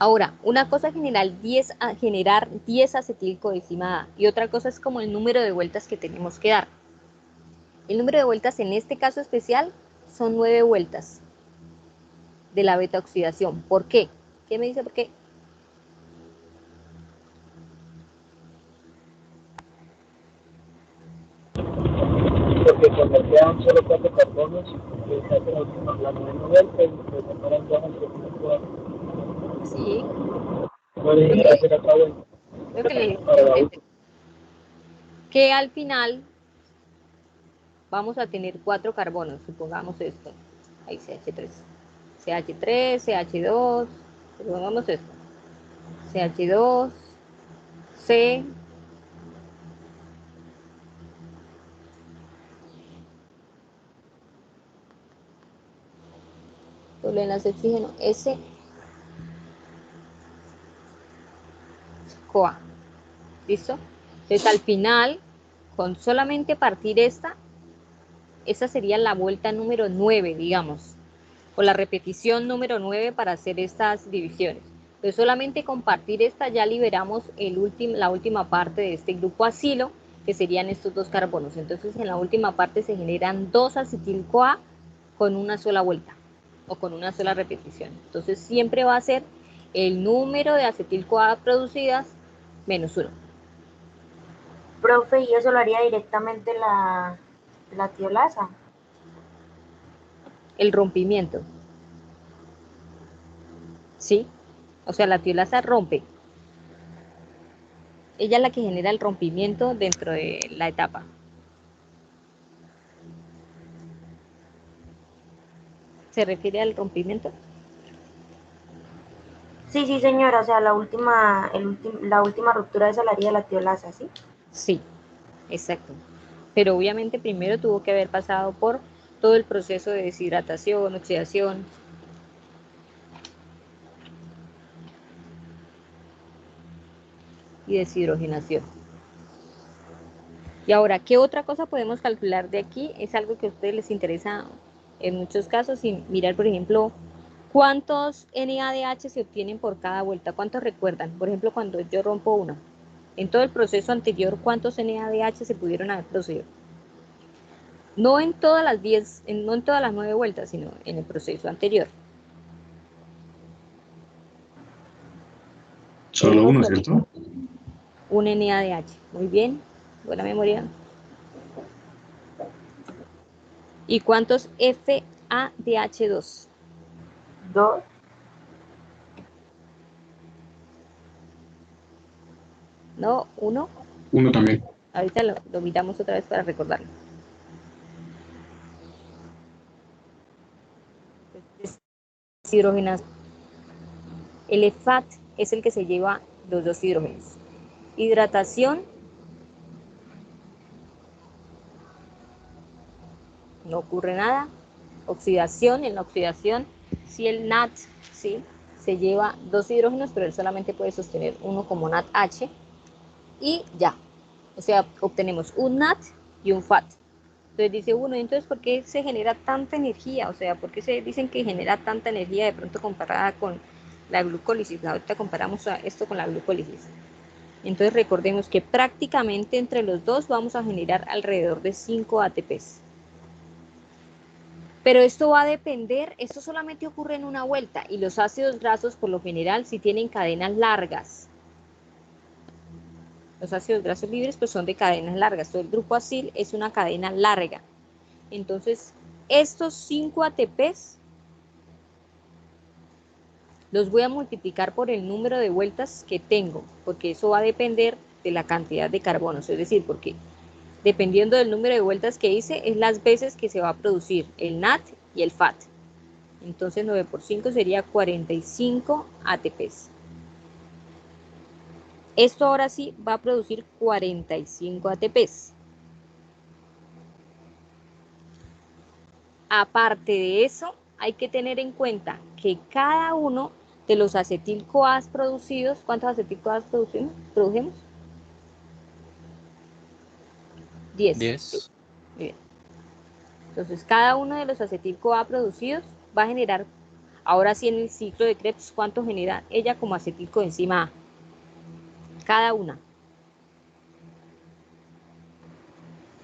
[SPEAKER 1] Ahora, una cosa es generar 10 acetilcoenzima A y otra cosa es como el número de vueltas que tenemos que dar. El número de vueltas en este caso especial son 9 vueltas de la beta oxidación. ¿Por qué? ¿Qué me dice por qué?
[SPEAKER 10] Porque cuando quedan solo 4 carbonos, se hace la novena vuelta y se separan 2 acetilcoa.
[SPEAKER 1] Sí.
[SPEAKER 10] Puede hacer otra vuelta.
[SPEAKER 1] Lo que le dije
[SPEAKER 10] Para la
[SPEAKER 1] anteriormente, que al final vamos a tener 4 carbonos, supongamos esto. Ahí CH3. CH3, CH2, supongamos esto. CH2, C, doble enlace oxígeno, S, CoA. ¿Listo? Entonces al final, con solamente partir esa sería la vuelta número 9, digamos, o la repetición número 9 para hacer estas divisiones. Entonces solamente con partir esta ya liberamos la última parte de este grupo acilo, que serían estos 2 carbonos. Entonces en la última parte se generan 2 acetil-CoA con una sola vuelta o con una sola repetición. Entonces siempre va a ser el número de acetil-CoA producidas menos 1.
[SPEAKER 9] Profe, y eso lo haría directamente la tiolasa.
[SPEAKER 1] El rompimiento. ¿Sí? O sea, la tiolasa rompe. Ella es la que genera el rompimiento dentro de la etapa. ¿Se refiere al rompimiento?
[SPEAKER 9] Sí, sí, señora, o sea, la última ruptura esa la haría la tiolasa, ¿sí?
[SPEAKER 1] Sí, exacto. Pero obviamente primero tuvo que haber pasado por todo el proceso de deshidratación, oxidación. Y deshidrogenación. Y ahora, ¿qué otra cosa podemos calcular de aquí? Es algo que a ustedes les interesa en muchos casos y mirar, por ejemplo, cuántos NADH se obtienen por cada vuelta. ¿Cuántos recuerdan? Por ejemplo, cuando yo rompo uno. En todo el proceso anterior, ¿cuántos NADH se pudieron haber producido? No en todas las 10, no en todas las 9 vueltas, sino en el proceso anterior.
[SPEAKER 4] Solo uno, ¿cierto?
[SPEAKER 1] Un NADH. Muy bien, buena memoria. ¿Y cuántos FADH2?
[SPEAKER 9] 2.
[SPEAKER 1] No, uno.
[SPEAKER 4] Uno también.
[SPEAKER 1] Ahorita lo miramos otra vez para recordarlo. hidrogenación. El FAT es el que se lleva los dos hidrógenos. Hidratación, no ocurre nada. Oxidación, en la oxidación, si el NAT, ¿sí?, se lleva dos hidrógenos, pero él solamente puede sostener uno como NADH, y ya. O sea, obtenemos un NAT y un FAT. Entonces dice uno, entonces, ¿por qué se genera tanta energía? O sea, ¿por qué se dicen que genera tanta energía de pronto comparada con la glucólisis? Ahorita comparamos esto con la glucólisis. Entonces recordemos que prácticamente entre los dos vamos a generar alrededor de 5 ATPs. Pero esto va a depender, esto solamente ocurre en una vuelta, y los ácidos grasos por lo general sí tienen cadenas largas. Los ácidos grasos libres pues son de cadenas largas. Todo el grupo acil es una cadena larga. Entonces, estos 5 ATPs los voy a multiplicar por el número de vueltas que tengo, porque eso va a depender de la cantidad de carbonos, es decir, porque dependiendo del número de vueltas que hice, es las veces que se va a producir el NAT y el FAT. Entonces 9 por 5 sería 45 ATPs. Esto ahora sí va a producir 45 ATPs. Aparte de eso, hay que tener en cuenta que cada uno de los acetil-CoAs producidos, ¿cuántos acetil-CoAs produjimos? 10.
[SPEAKER 3] 10.
[SPEAKER 1] Bien. Entonces, cada uno de los acetil-CoA producidos va a generar, ahora sí en el ciclo de Krebs, ¿cuánto genera ella como acetilcoenzima A? Cada una.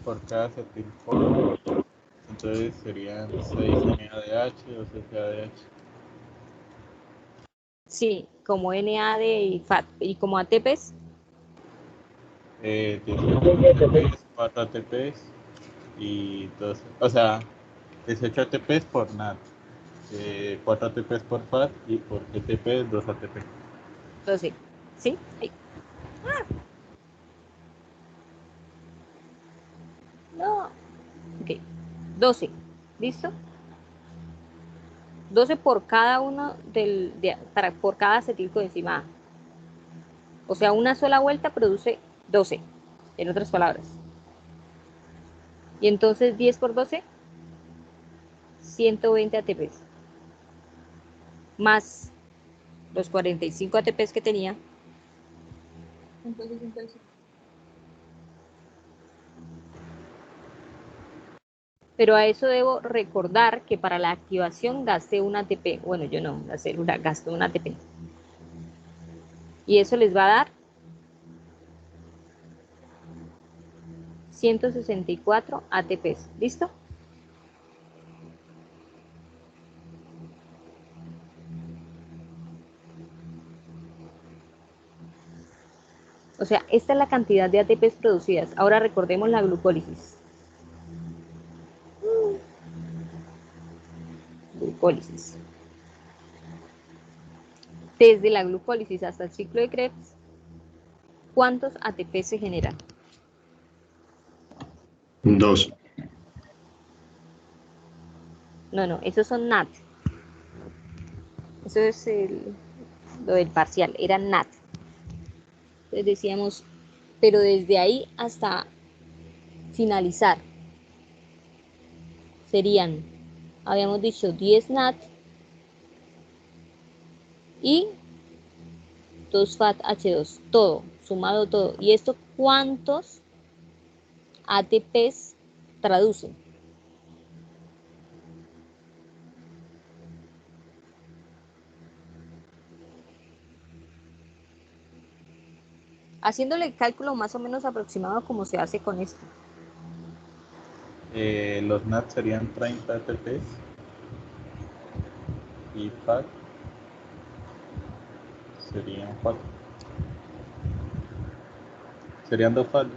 [SPEAKER 8] Por cada acetil-CoA. Entonces serían 6 NADH, 12 FADH.
[SPEAKER 1] Sí, como NAD y FAT. ¿Y como ATPs?
[SPEAKER 8] 18 ATPs, 4 ATPs y 12. O sea, 18 ATPs por NAD, 4 ATPs por FAT y por GTP 2 ATP.
[SPEAKER 1] 12. ¿Sí? Ahí. ¡Ah! No. Ok. 12. ¿Listo? 12 por cada uno por cada acetilcoenzima A. O sea, una sola vuelta produce 12, en otras palabras. Y entonces 10 por 12, 120 ATPs. Más los 45 ATPs que tenía. Pero a eso debo recordar que para la activación gasté un ATP. Bueno, yo no, la célula gastó un ATP. Y eso les va a dar 164 ATPs. ¿Listo? O sea, esta es la cantidad de ATPs producidas. Ahora recordemos la glucólisis. Glucólisis. Desde la glucólisis hasta el ciclo de Krebs, ¿cuántos ATP se generan?
[SPEAKER 4] 2.
[SPEAKER 1] No, esos son NAT. Eso es lo del parcial, era NAT. Entonces decíamos, pero desde ahí hasta finalizar serían, habíamos dicho 10 NAT y 2 FAT H2, todo, sumado todo. ¿Y esto cuántos ATPs traducen? Haciéndole el cálculo más o menos aproximado como se hace con esto.
[SPEAKER 8] Los NAT serían 30 ATPs y FAT serían 4. Serían 2 FAT, ¿no?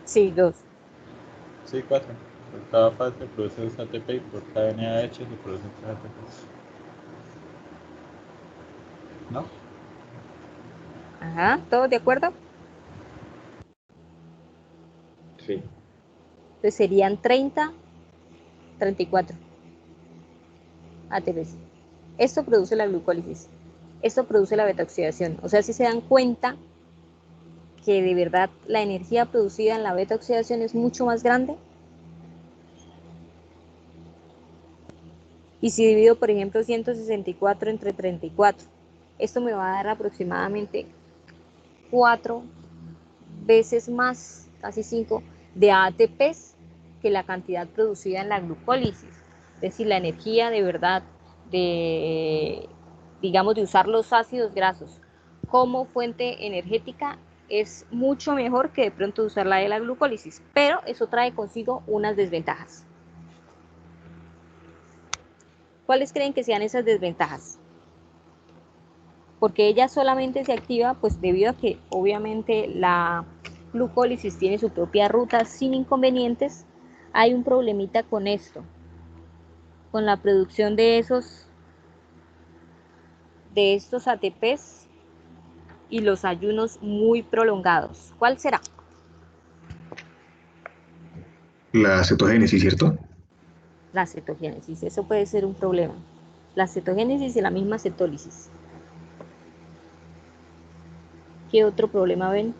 [SPEAKER 1] Sí, 2.
[SPEAKER 8] Sí, 4. Por cada FAT se produce 2 ATP y por cada NADH se producen 3 ATP. ¿No?
[SPEAKER 1] Ajá, ¿todos de acuerdo?
[SPEAKER 4] Sí.
[SPEAKER 1] Entonces serían 30, 34 ATPs. Esto produce la glucólisis, esto produce la beta-oxidación. O sea, si se dan cuenta que de verdad la energía producida en la beta-oxidación es mucho más grande. Y si divido, por ejemplo, 164 entre 34, esto me va a dar aproximadamente 4 veces más, casi 5, de ATPs que la cantidad producida en la glucólisis. Es decir, la energía de verdad de, digamos, de usar los ácidos grasos como fuente energética es mucho mejor que de pronto usar la de la glucólisis, pero eso trae consigo unas desventajas. ¿Cuáles creen que sean esas desventajas? Porque ella solamente se activa pues debido a que obviamente la glucólisis tiene su propia ruta sin inconvenientes. Hay un problemita con esto, con la producción de estos ATPs y los ayunos muy prolongados. ¿Cuál será?
[SPEAKER 4] La cetogénesis, ¿cierto?
[SPEAKER 1] La cetogénesis, eso puede ser un problema. La cetogénesis y la misma cetólisis. ¿Qué otro problema ven?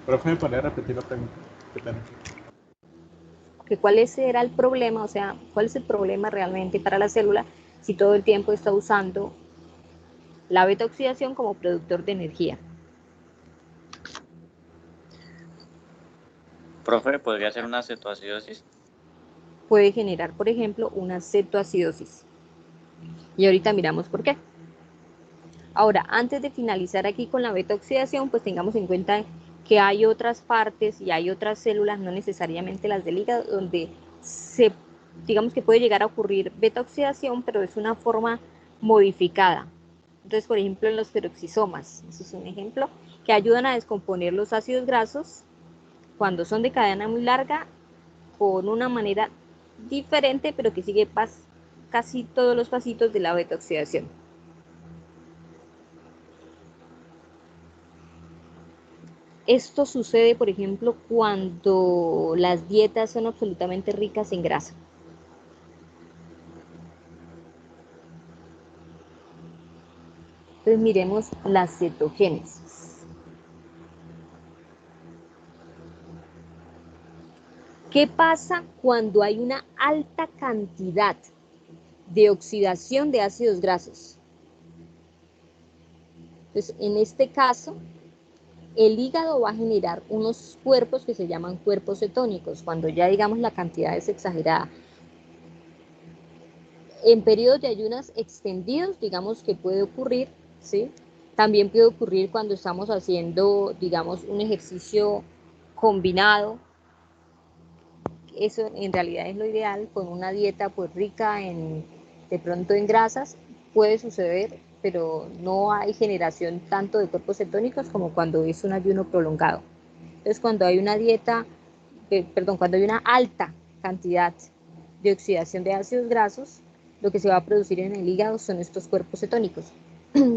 [SPEAKER 8] Profe, ¿me podría repetir la pregunta?
[SPEAKER 1] Que ¿cuál será el problema? O sea, ¿cuál es el problema realmente para la célula si todo el tiempo está usando la beta-oxidación como productor de energía?
[SPEAKER 11] Profe, ¿podría ser una cetoacidosis?
[SPEAKER 1] Puede generar, por ejemplo, una cetoacidosis. Y ahorita miramos por qué. Ahora, antes de finalizar aquí con la beta-oxidación, pues tengamos en cuenta que hay otras partes y hay otras células, no necesariamente las del hígado, donde digamos que puede llegar a ocurrir beta-oxidación, pero es una forma modificada. Entonces, por ejemplo, en los peroxisomas, eso es un ejemplo, que ayudan a descomponer los ácidos grasos cuando son de cadena muy larga, con una manera diferente, pero que sigue casi todos los pasitos de la beta-oxidación. Esto sucede, por ejemplo, cuando las dietas son absolutamente ricas en grasa. Entonces miremos la cetogénesis. ¿Qué pasa cuando hay una alta cantidad de oxidación de ácidos grasos? Entonces, en este caso, el hígado va a generar unos cuerpos que se llaman cuerpos cetónicos, cuando ya digamos la cantidad es exagerada. En periodos de ayunas extendidos, digamos que puede ocurrir, ¿sí? También puede ocurrir cuando estamos haciendo, digamos, un ejercicio combinado. Eso en realidad es lo ideal, con una dieta pues rica de pronto en grasas, puede suceder, pero no hay generación tanto de cuerpos cetónicos como cuando es un ayuno prolongado. Entonces, cuando hay una dieta, cuando hay una alta cantidad de oxidación de ácidos grasos, lo que se va a producir en el hígado son estos cuerpos cetónicos,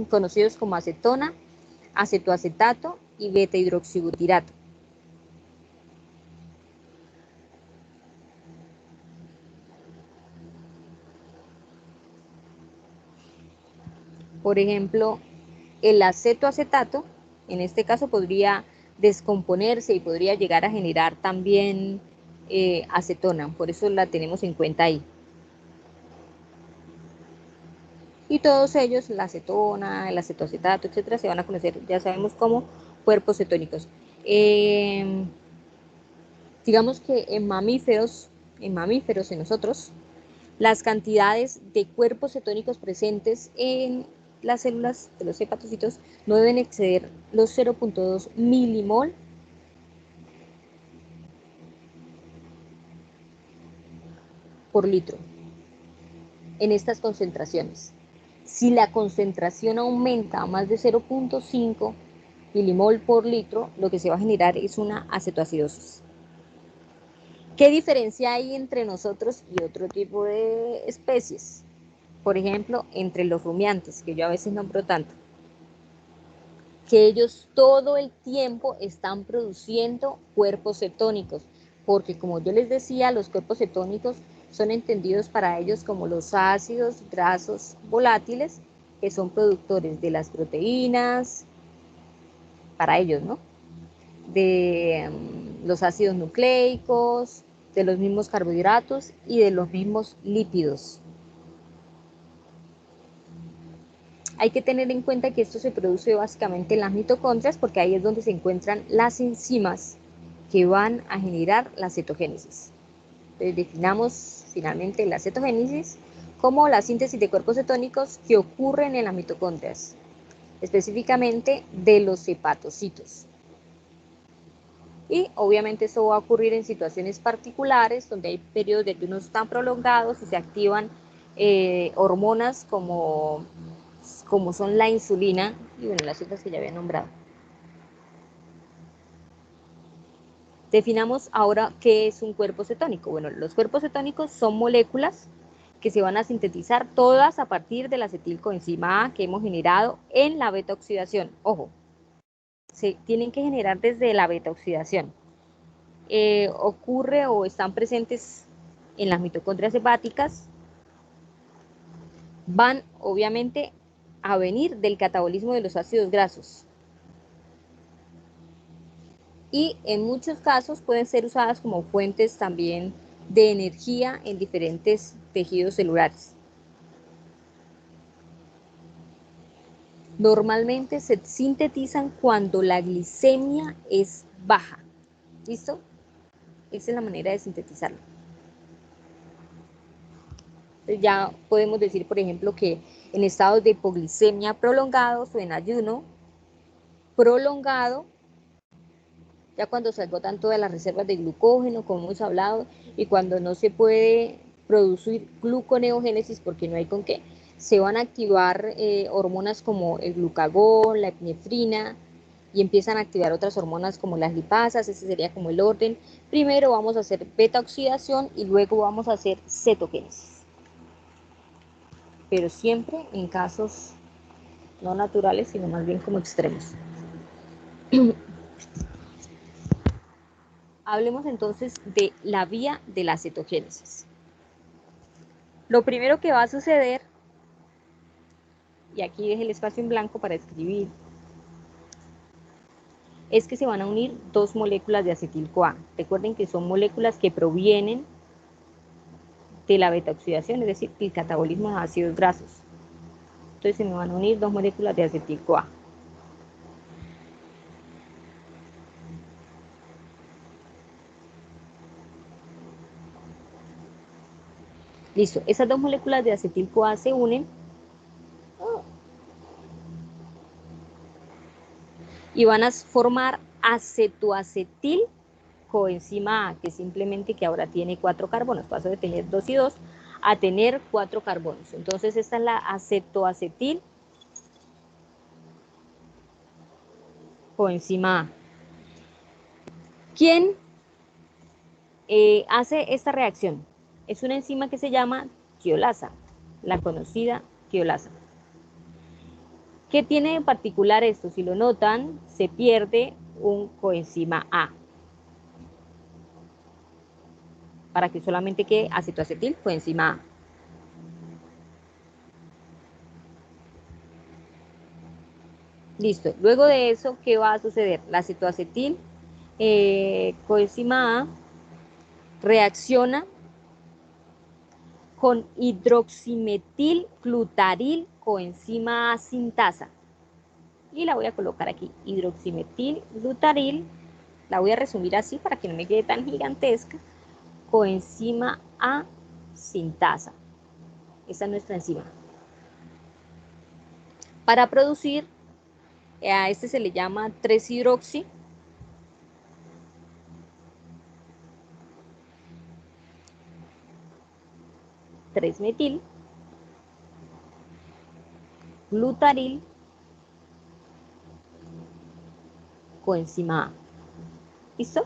[SPEAKER 1] conocidos como acetona, acetoacetato y beta-hidroxibutirato. Por ejemplo, el acetoacetato, en este caso, podría descomponerse y podría llegar a generar también acetona, por eso la tenemos en cuenta ahí. Y todos ellos, la acetona, el acetoacetato, etcétera, se van a conocer, ya sabemos, como cuerpos cetónicos. Digamos que en mamíferos, en nosotros, las cantidades de cuerpos cetónicos presentes en las células de los hepatocitos no deben exceder los 0.2 milimol por litro en estas concentraciones. Si la concentración aumenta a más de 0.5 milimol por litro, lo que se va a generar es una acetoacidosis. ¿Qué diferencia hay entre nosotros y otro tipo de especies? Por ejemplo, entre los rumiantes, que yo a veces nombro tanto, que ellos todo el tiempo están produciendo cuerpos cetónicos. porque como yo les decía, los cuerpos cetónicos son entendidos para ellos como los ácidos grasos volátiles, que son productores de las proteínas, para ellos, ¿no? De los ácidos nucleicos, de los mismos carbohidratos y de los mismos lípidos. Hay que tener en cuenta que esto se produce básicamente en las mitocondrias, porque ahí es donde se encuentran las enzimas que van a generar la cetogénesis. Entonces definamos finalmente la cetogénesis como la síntesis de cuerpos cetónicos que ocurren en las mitocondrias, específicamente de los hepatocitos. Y obviamente eso va a ocurrir en situaciones particulares, donde hay periodos de ayunos tan prolongados y se activan hormonas como son la insulina y bueno, las otras que ya había nombrado. Definamos ahora qué es un cuerpo cetónico. Bueno, los cuerpos cetónicos son moléculas que se van a sintetizar todas a partir de la acetilcoenzima A que hemos generado en la beta-oxidación. Ojo, se tienen que generar desde la beta-oxidación. Ocurre o están presentes en las mitocondrias hepáticas, van obviamente a venir del catabolismo de los ácidos grasos. Y en muchos casos pueden ser usadas como fuentes también de energía en diferentes tejidos celulares. Normalmente se sintetizan cuando la glicemia es baja. ¿Listo? Esa es la manera de sintetizarlo. Entonces ya podemos decir, por ejemplo, que en estados de hipoglicemia prolongados o en ayuno prolongado, ya cuando se agotan todas las reservas de glucógeno, como hemos hablado, y cuando no se puede producir gluconeogénesis porque no hay con qué, se van a activar hormonas como el glucagón, la epinefrina, y empiezan a activar otras hormonas como las lipasas. Ese sería como el orden. Primero vamos a hacer beta-oxidación y luego vamos a hacer cetogénesis. Pero siempre en casos no naturales, sino más bien como extremos. Hablemos entonces de la vía de la cetogénesis. Lo primero que va a suceder, y aquí deje el espacio en blanco para escribir, es que se van a unir dos moléculas de acetil-CoA. Recuerden que son moléculas que provienen de la beta-oxidación, es decir, el catabolismo de ácidos grasos. Entonces se me van a unir dos moléculas de acetil-CoA. Listo, esas dos moléculas de acetil-CoA se unen y van a formar acetoacetil coenzima A, que simplemente que ahora tiene 4 carbonos, paso de tener 2 y 2 a tener 4 carbonos. Entonces esta es la acetoacetil coenzima A. ¿Quién hace esta reacción? Es una enzima que se llama tiolasa, la conocida tiolasa. ¿Qué tiene en particular esto? Si lo notan, se pierde un coenzima A, para que solamente quede acetoacetil coenzima A. Listo. Luego de eso, ¿qué va a suceder? La acetoacetil coenzima A reacciona con hidroximetilglutaril coenzima A sintasa. Y la voy a colocar aquí, hidroximetilglutaril, la voy a resumir así para que no me quede tan gigantesca, coenzima A sintasa. Esta es nuestra enzima. Para producir, a este se le llama 3-hidroxi, metil, glutaril, coenzima A. ¿Listo?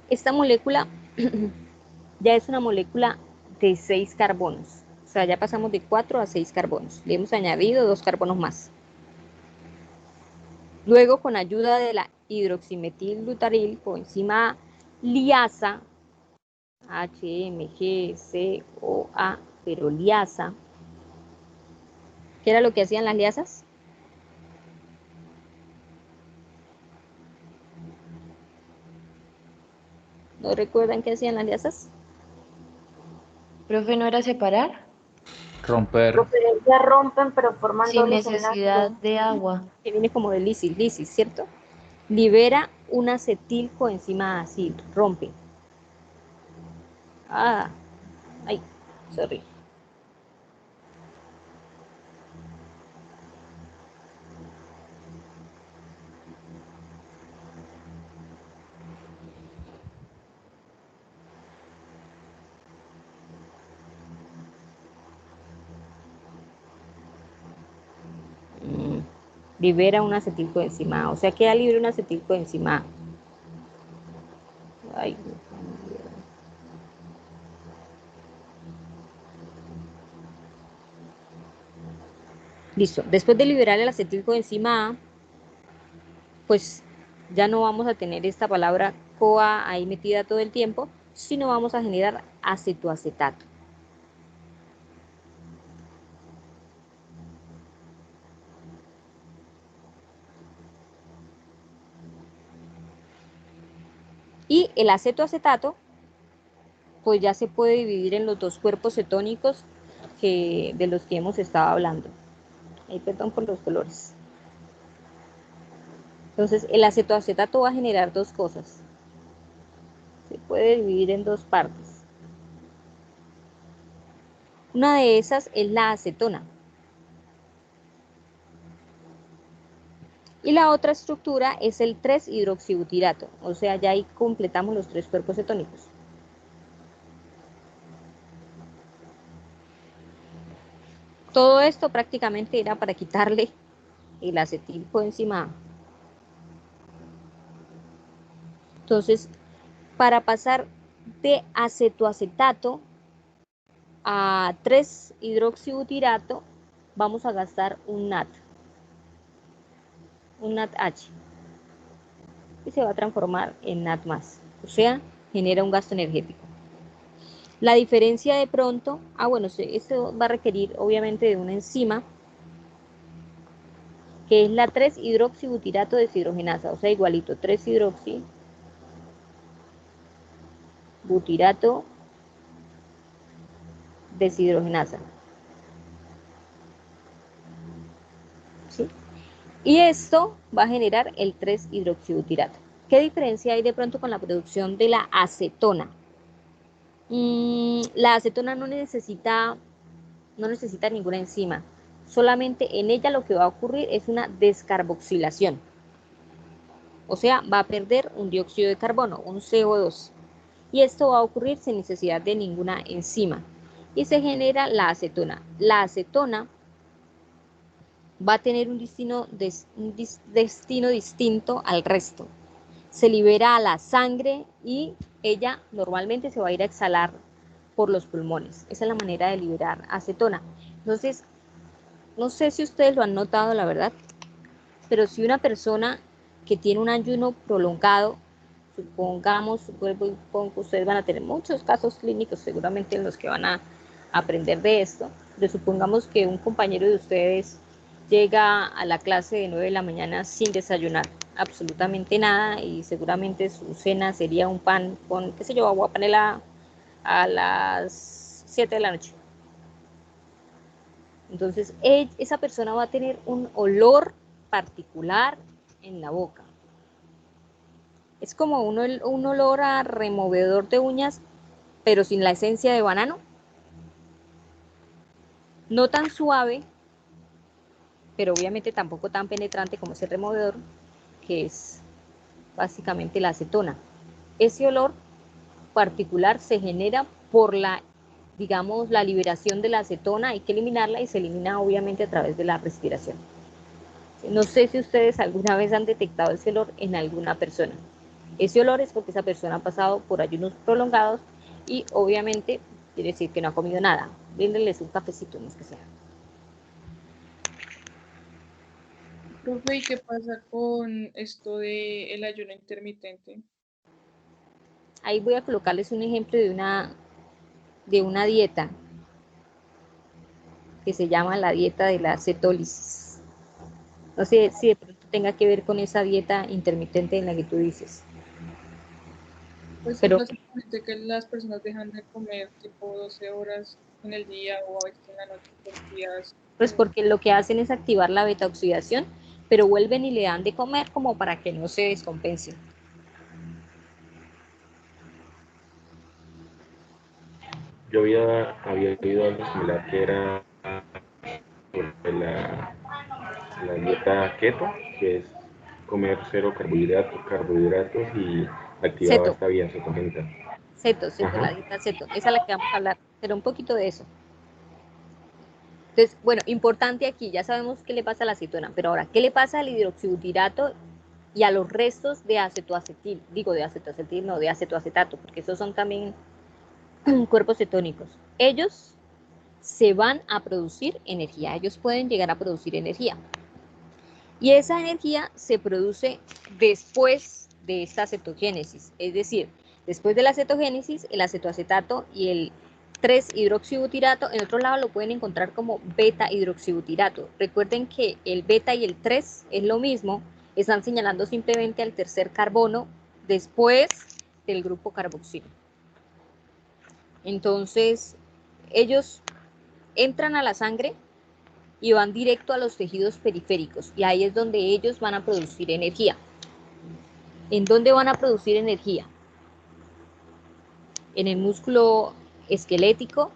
[SPEAKER 1] Esta molécula ya es una molécula de 6 carbonos. O sea, ya pasamos de 4 a 6 carbonos. Le hemos añadido 2 carbonos más. Luego, con ayuda de la hidroximetilbutaril, coenzima liasa, HMGCOA, pero liasa. ¿Qué era lo que hacían las liasas? ¿No recuerdan qué hacían las liasas?
[SPEAKER 12] Profe, ¿no era separar?
[SPEAKER 3] Romper.
[SPEAKER 9] Referencias rompen pero forman
[SPEAKER 12] Sin
[SPEAKER 9] dobles
[SPEAKER 12] necesidad
[SPEAKER 9] enlaces.
[SPEAKER 12] de agua.
[SPEAKER 1] Que viene como de lisis, ¿cierto? Libera un acetil coenzima acil, rompe. Ay, sorry. Libera un acetilcoenzima A, o sea, queda libre un acetilcoenzima A. Ay, listo. Después de liberar el acetilcoenzima A, pues ya no vamos a tener esta palabra CoA ahí metida todo el tiempo, sino vamos a generar acetoacetato. Y el acetoacetato, pues ya se puede dividir en los dos cuerpos cetónicos de los que hemos estado hablando. Ay, perdón por los colores. Entonces, el acetoacetato va a generar dos cosas. Se puede dividir en dos partes. Una de esas es la acetona. Y la otra estructura es el 3-hidroxibutirato. O sea, ya ahí completamos los tres cuerpos cetónicos. Todo esto prácticamente era para quitarle el acetilcoenzima A. Entonces, para pasar de acetoacetato a 3-hidroxibutirato, vamos a gastar un NAT. Un NADH. Y se va a transformar en NAD+. O sea, genera un gasto energético. La diferencia de pronto, bueno, esto va a requerir obviamente de una enzima, que es la 3-hidroxibutirato deshidrogenasa, o sea, igualito, 3-hidroxibutirato deshidrogenasa. ¿Sí? Y esto va a generar el 3-hidroxibutirato. ¿Qué diferencia hay de pronto con la producción de la acetona? La acetona no necesita ninguna enzima. Solamente en ella lo que va a ocurrir es una descarboxilación. O sea, va a perder un dióxido de carbono, un CO2. Y esto va a ocurrir sin necesidad de ninguna enzima. Y se genera la acetona. La acetona va a tener un destino distinto al resto. Se libera a la sangre y ella normalmente se va a ir a exhalar por los pulmones. Esa es la manera de liberar acetona. Entonces, no sé si ustedes lo han notado, la verdad, pero si una persona que tiene un ayuno prolongado, supongamos, ustedes van a tener muchos casos clínicos seguramente en los que van a aprender de esto, pero supongamos que un compañero de ustedes llega a la clase de 9 de la mañana sin desayunar absolutamente nada y seguramente su cena sería un pan con, qué sé yo, agua panela a las 7 de la noche. Entonces, esa persona va a tener un olor particular en la boca. Es como un olor a removedor de uñas, pero sin la esencia de banano. No tan suave, pero obviamente tampoco tan penetrante como ese removedor, que es básicamente la acetona. Ese olor particular se genera por la liberación de la acetona. Hay que eliminarla y se elimina obviamente a través de la respiración. No sé si ustedes alguna vez han detectado ese olor en alguna persona. Ese olor es porque esa persona ha pasado por ayunos prolongados y obviamente quiere decir que no ha comido nada. Bríndenles un cafecito, no es que sea.
[SPEAKER 12] Profe, ¿y qué pasa con esto de el ayuno intermitente?
[SPEAKER 1] Ahí voy a colocarles un ejemplo de una dieta que se llama la dieta de la cetólisis. No sé si de pronto tenga que ver con esa dieta intermitente en la que tú dices.
[SPEAKER 12] Pues
[SPEAKER 1] Pero
[SPEAKER 12] es básicamente que las personas dejan de comer tipo 12 horas en el día o a veces en la noche por días.
[SPEAKER 1] pues porque lo que hacen es activar la beta oxidación, pero vuelven y le dan de comer como para que no se descompense.
[SPEAKER 13] Yo había oído algo similar que era sobre la dieta keto, que es comer cero carbohidratos y activaba
[SPEAKER 1] Ceto,
[SPEAKER 13] esta vía cetogénica.
[SPEAKER 1] ceto, la
[SPEAKER 13] Ajá.
[SPEAKER 1] dieta ceto, esa es la que vamos a hablar, pero un poquito de eso. Entonces, bueno, importante aquí, ya sabemos qué le pasa a la acetona, pero ahora, ¿qué le pasa al hidroxibutirato y a los restos de acetoacetil? Digo de acetoacetil, no, de acetoacetato, porque esos son también cuerpos cetónicos. Ellos se van a producir energía, ellos pueden llegar a producir energía. Y esa energía se produce después de esta cetogénesis, es decir, después de la cetogénesis, el acetoacetato y el 3-hidroxibutirato, en otro lado lo pueden encontrar como beta-hidroxibutirato. Recuerden que el beta y el 3 es lo mismo, están señalando simplemente al tercer carbono después del grupo carboxilo. Entonces, ellos entran a la sangre y van directo a los tejidos periféricos y ahí es donde ellos van a producir energía. ¿En dónde van a producir energía? En el músculo esquelético,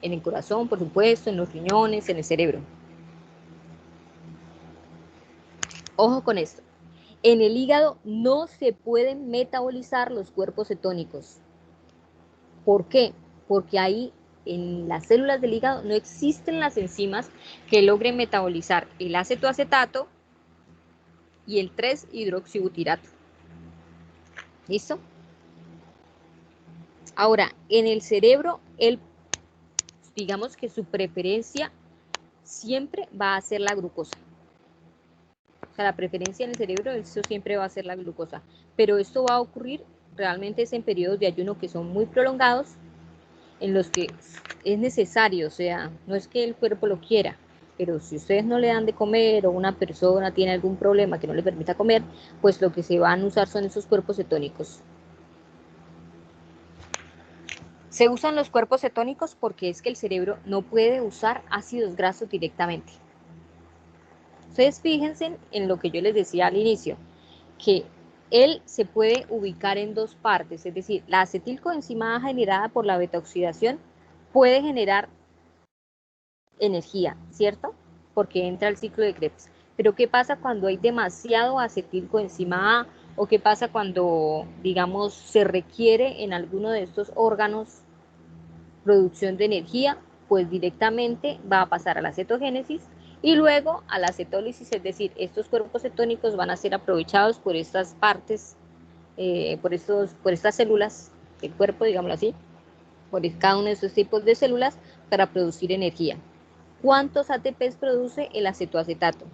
[SPEAKER 1] en el corazón, por supuesto, en los riñones, en el cerebro. Ojo con esto. En el hígado no se pueden metabolizar los cuerpos cetónicos. ¿Por qué? Porque ahí en las células del hígado no existen las enzimas que logren metabolizar el acetoacetato y el 3-hidroxibutirato. ¿Listo? Ahora, en el cerebro, digamos que su preferencia siempre va a ser la glucosa. O sea, la preferencia en el cerebro, eso siempre va a ser la glucosa. Pero esto va a ocurrir realmente es en periodos de ayuno que son muy prolongados, en los que es necesario, o sea, no es que el cuerpo lo quiera, pero si ustedes no le dan de comer o una persona tiene algún problema que no le permita comer, pues lo que se van a usar son esos cuerpos cetónicos. Se usan los cuerpos cetónicos porque es que el cerebro no puede usar ácidos grasos directamente. Ustedes fíjense en lo que yo les decía al inicio, que él se puede ubicar en dos partes, es decir, la acetilcoenzima generada por la beta-oxidación puede generar energía, ¿cierto? Porque entra el ciclo de Krebs. Pero ¿qué pasa cuando hay demasiado acetilcoenzima A? ¿O qué pasa cuando, digamos, se requiere en alguno de estos órganos producción de energía? Pues directamente va a pasar a la cetogénesis y luego a la cetólisis, es decir, estos cuerpos cetónicos van a ser aprovechados por estas partes, por estas células del cuerpo, digámoslo así, por cada uno de estos tipos de células para producir energía. ¿Cuántos ATPs produce el acetoacetato?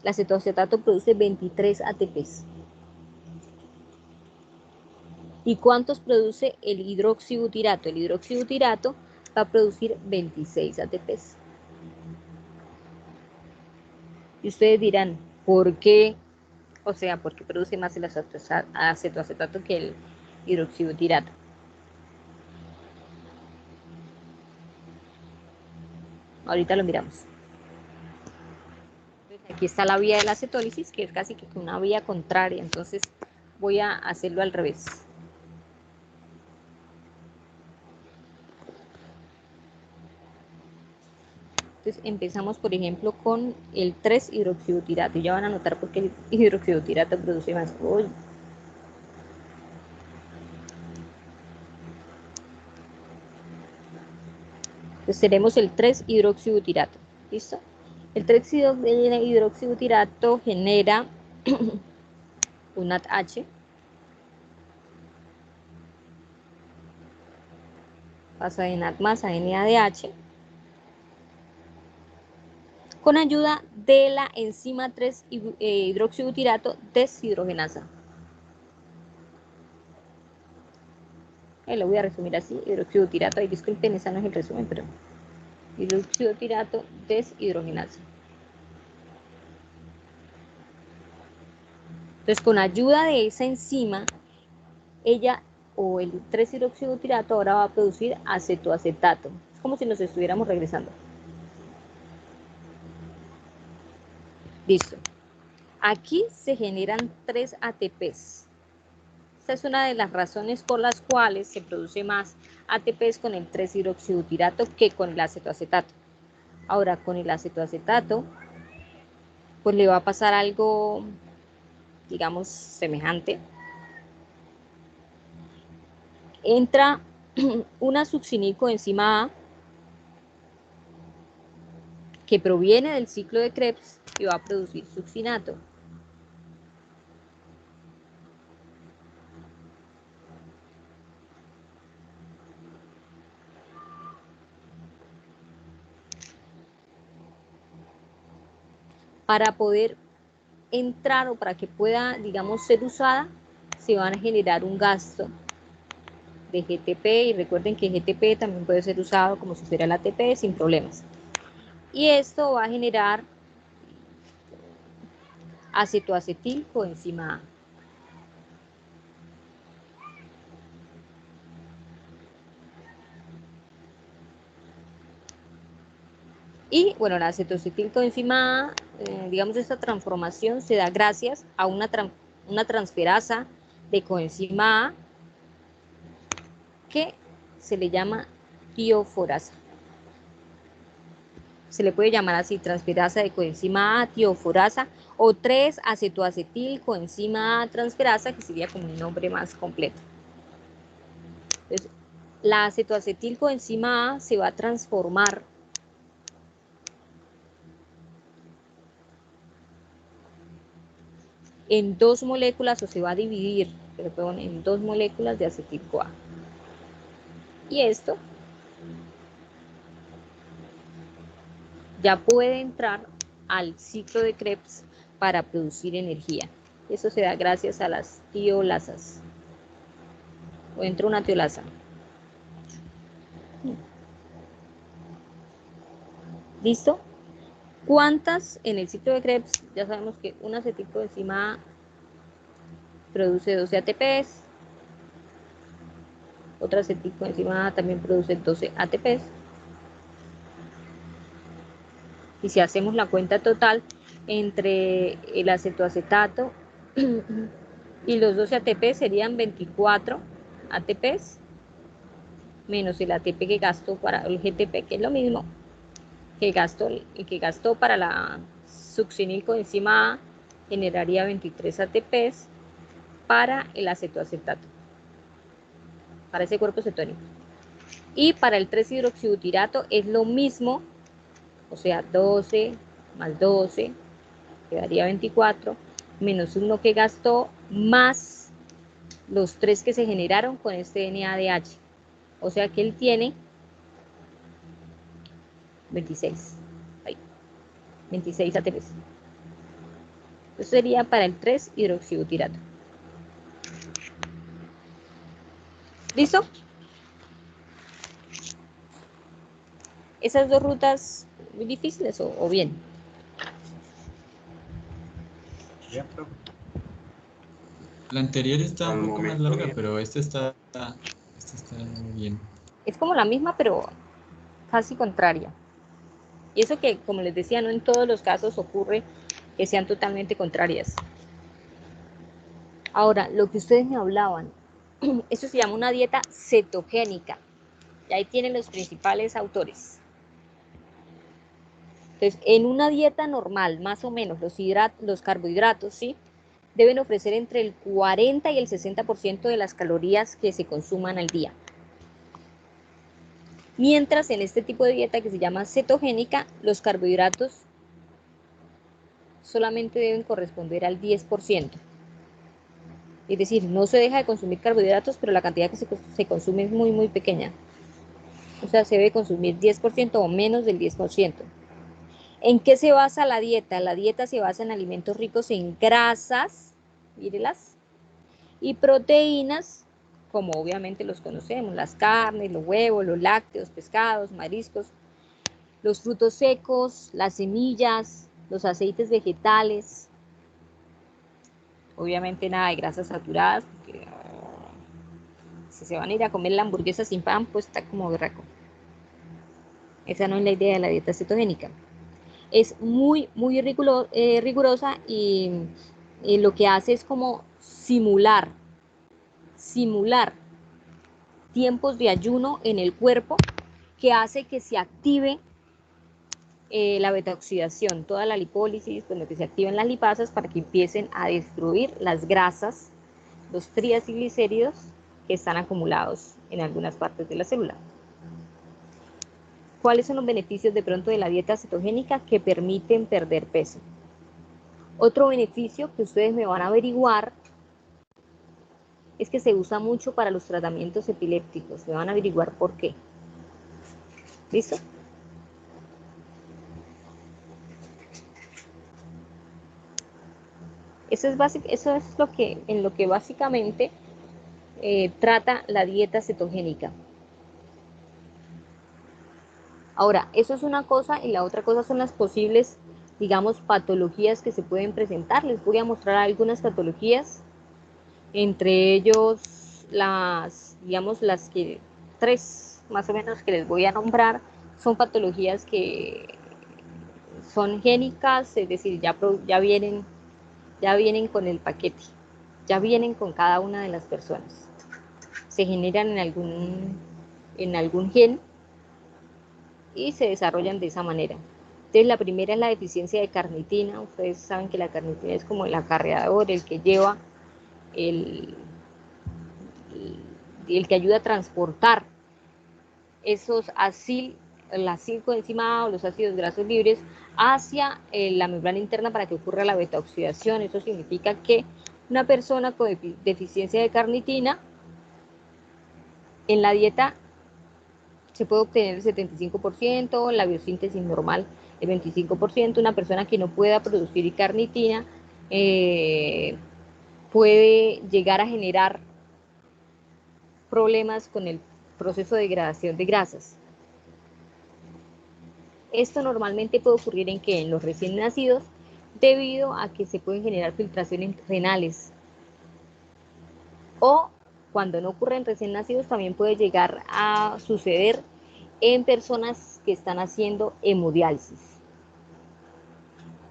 [SPEAKER 1] El acetoacetato produce 23 ATPs. ¿Y cuántos produce el hidroxibutirato? El hidroxibutirato va a producir 26 ATPs. Y ustedes dirán, ¿por qué? O sea, ¿por qué produce más el acetoacetato que el hidroxibutirato? Ahorita lo miramos. Entonces, aquí está la vía de la cetólisis, que es casi que una vía contraria. Entonces voy a hacerlo al revés. Entonces empezamos, por ejemplo, con el 3-hidroxibutirato. Y ya van a notar por qué el hidroxibutirato produce más. Uy. Entonces tenemos el 3-hidroxibutirato. ¿Listo? El 3-hidroxibutirato genera un NADH. Pasa de NAD más a NADH. con ayuda de la enzima 3-hidroxibutirato deshidrogenasa. Lo voy a resumir así, hidroxibutirato, ay, disculpen, esa no es el resumen, pero hidroxibutirato deshidrogenasa. Entonces, con ayuda de esa enzima, ella o el 3-hidroxibutirato ahora va a producir acetoacetato. Es como si nos estuviéramos regresando. Listo. Aquí se generan 3 ATPs. Esta es una de las razones por las cuales se produce más ATPs con el 3-hidroxibutirato que con el acetoacetato. Ahora, con el acetoacetato, pues le va a pasar algo, digamos, semejante. Entra una succinilcoenzima A que proviene del ciclo de Krebs y va a producir succinato. Para poder entrar o para que pueda, digamos, ser usada, se van a generar un gasto de GTP, y recuerden que GTP también puede ser usado como si fuera el ATP sin problemas. Y esto va a generar acetoacetilcoenzima A. Y bueno, la acetoacetilcoenzima A, digamos, esta transformación se da gracias a una transferasa de coenzima A que se le llama tioforasa. Se le puede llamar así, transferasa de coenzima A, tioforasa, o 3-acetoacetilcoenzima A transferasa, que sería como un nombre más completo. Entonces, la acetoacetilcoenzima A se va a transformar en 2 moléculas, o se va a dividir, perdón, en 2 moléculas de acetil-CoA. Y esto ya puede entrar al ciclo de Krebs para producir energía. Eso se da gracias a las tiolasas. O entra una tiolasa. ¿Listo? ¿Cuántas en el ciclo de Krebs? Ya sabemos que una acetilcoenzima A produce 12 ATPs. Otra acetilcoenzima A también produce 12 ATPs. Y si hacemos la cuenta total entre el acetoacetato y los 12 ATP serían 24 ATPs menos el ATP que gastó para el GTP, que es lo mismo que gastó para la succinilcoenzima A, generaría 23 ATPs para el acetoacetato, para ese cuerpo cetónico. Y para el 3-hidroxibutirato es lo mismo, o sea, 12 más 12, quedaría 24, menos 1 que gastó, más los 3 que se generaron con este NADH. O sea que él tiene 26. Ahí, 26 ATPs. Eso sería para el 3-hidroxibutirato. ¿Listo? Esas dos rutas muy difíciles o bien.
[SPEAKER 8] Bien, profe.
[SPEAKER 6] La anterior está
[SPEAKER 13] Al
[SPEAKER 6] un poco más
[SPEAKER 13] momento
[SPEAKER 6] larga,
[SPEAKER 13] bien.
[SPEAKER 6] pero esta está bien.
[SPEAKER 1] Es como la misma, pero casi contraria. Y eso que, como les decía, no en todos los casos ocurre que sean totalmente contrarias. Ahora, lo que ustedes me hablaban, eso se llama una dieta cetogénica. Y ahí tienen los principales autores. Entonces, en una dieta normal, más o menos, los carbohidratos, ¿sí?, deben ofrecer entre el 40 y el 60% de las calorías que se consuman al día. Mientras en este tipo de dieta que se llama cetogénica, los carbohidratos solamente deben corresponder al 10%. Es decir, no se deja de consumir carbohidratos, pero la cantidad que se consume es muy, muy pequeña. O sea, se debe consumir 10% o menos del 10%. ¿En qué se basa la dieta? La dieta se basa en alimentos ricos en grasas, mírelas, y proteínas, como obviamente los conocemos, las carnes, los huevos, los lácteos, pescados, mariscos, los frutos secos, las semillas, los aceites vegetales, obviamente nada de grasas saturadas, porque si se van a ir a comer la hamburguesa sin pan, pues está como berraco. Esa no es la idea de la dieta cetogénica. Es muy rigurosa y lo que hace es como simular tiempos de ayuno en el cuerpo que hace que se active la beta-oxidación, toda la lipólisis, pues lo que se activen las lipasas para que empiecen a destruir las grasas, los triacilglicéridos que están acumulados en algunas partes de la célula. ¿Cuáles son los beneficios de pronto de la dieta cetogénica? Que permiten perder peso. Otro beneficio que ustedes me van a averiguar es que se usa mucho para los tratamientos epilépticos. Me van a averiguar por qué. ¿Listo? Eso es en lo que básicamente trata la dieta cetogénica. Ahora, eso es una cosa y la otra cosa son las posibles, digamos, patologías que se pueden presentar. Les voy a mostrar algunas patologías, entre ellos digamos, las que 3 más o menos que les voy a nombrar son patologías que son génicas, es decir, ya vienen con el paquete, ya vienen con cada una de las personas. Se generan en algún gen y se desarrollan de esa manera. Entonces, la primera es la deficiencia de carnitina. Ustedes saben que la carnitina es como el acarreador, el que lleva, el que ayuda a transportar esos el ácido coenzima A o los ácidos grasos libres hacia la membrana interna para que ocurra la beta-oxidación. Eso significa que una persona con deficiencia de carnitina, en la dieta se puede obtener el 75%, la biosíntesis normal el 25%, una persona que no pueda producir carnitina puede llegar a generar problemas con el proceso de degradación de grasas. Esto normalmente puede ocurrir en los recién nacidos, debido a que se pueden generar filtraciones renales. O cuando no ocurre en recién nacidos, también puede llegar a suceder en personas que están haciendo hemodiálisis.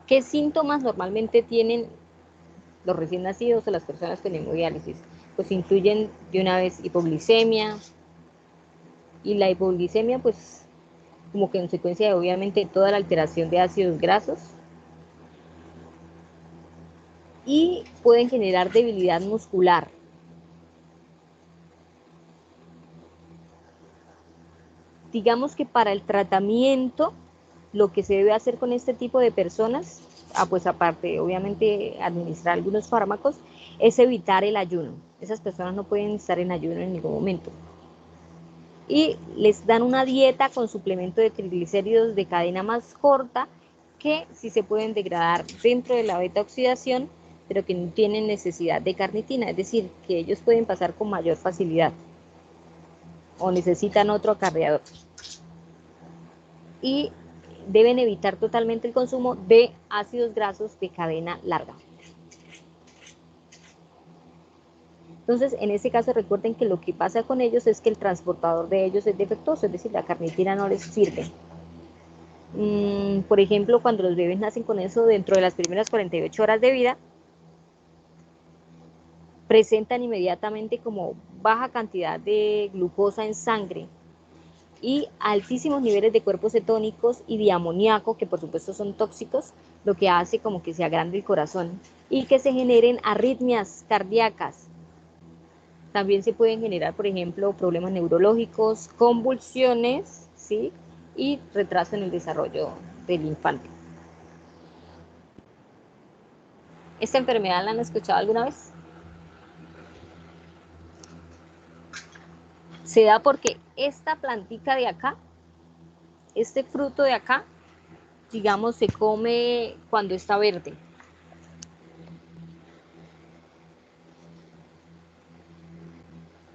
[SPEAKER 1] ¿Qué síntomas normalmente tienen los recién nacidos o las personas con hemodiálisis? Pues incluyen de una vez hipoglicemia, y la hipoglicemia pues como consecuencia de obviamente toda la alteración de ácidos grasos, y pueden generar debilidad muscular. Digamos que para el tratamiento, lo que se debe hacer con este tipo de personas, pues aparte obviamente administrar algunos fármacos, es evitar el ayuno. Esas personas no pueden estar en ayuno en ningún momento. Y les dan una dieta con suplemento de triglicéridos de cadena más corta, que sí se pueden degradar dentro de la beta-oxidación, pero que no tienen necesidad de carnitina, es decir, que ellos pueden pasar con mayor facilidad o necesitan otro acarreador. Y deben evitar totalmente el consumo de ácidos grasos de cadena larga. Entonces, en este caso, recuerden que lo que pasa con ellos es que el transportador de ellos es defectuoso, es decir, la carnitina no les sirve. Por ejemplo, cuando los bebés nacen con eso, dentro de las primeras 48 horas de vida, presentan inmediatamente como baja cantidad de glucosa en sangre y altísimos niveles de cuerpos cetónicos y de amoníaco, que por supuesto son tóxicos, lo que hace como que se agrande el corazón y que se generen arritmias cardíacas. También se pueden generar, por ejemplo, problemas neurológicos, convulsiones, ¿sí? Y retraso en el desarrollo del infante. ¿Esta enfermedad la han escuchado alguna vez? Se da porque esta plantica de acá, este fruto de acá, digamos, se come cuando está verde.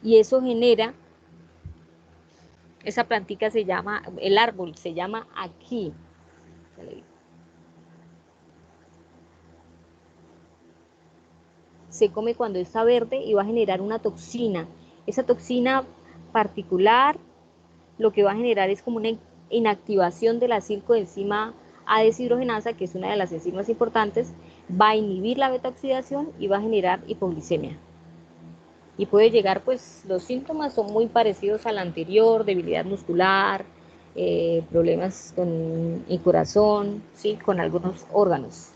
[SPEAKER 1] Y eso genera, esa plantica se llama, el árbol se llama aquí. Se come cuando está verde y va a generar una toxina. Esa toxina particular lo que va a generar es como una inactivación de la coenzima A deshidrogenasa, que es una de las enzimas importantes, va a inhibir la beta-oxidación y va a generar hipoglicemia. Y puede llegar, pues los síntomas son muy parecidos al anterior, debilidad muscular, problemas con el corazón, ¿sí? Con algunos órganos.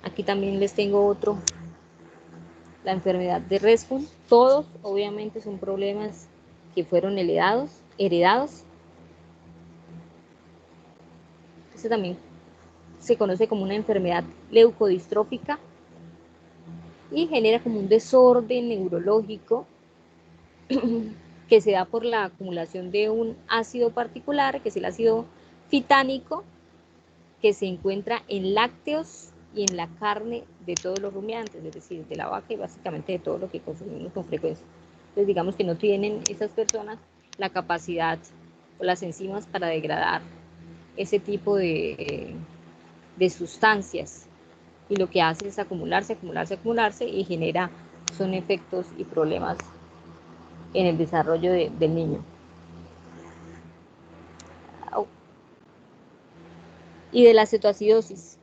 [SPEAKER 1] Aquí también les tengo otro, la enfermedad de Rezkun. Todos obviamente son problemas que fueron heredados. Este también se conoce como una enfermedad leucodistrófica y genera como un desorden neurológico que se da por la acumulación de un ácido particular, que es el ácido fitánico, que se encuentra en lácteos y en la carne de todos los rumiantes, es decir, de la vaca y básicamente de todo lo que consumimos con frecuencia. Entonces digamos que no tienen esas personas la capacidad o las enzimas para degradar ese tipo de sustancias, y lo que hace es acumularse y genera, son efectos y problemas en el desarrollo del niño. Y de la cetoacidosis.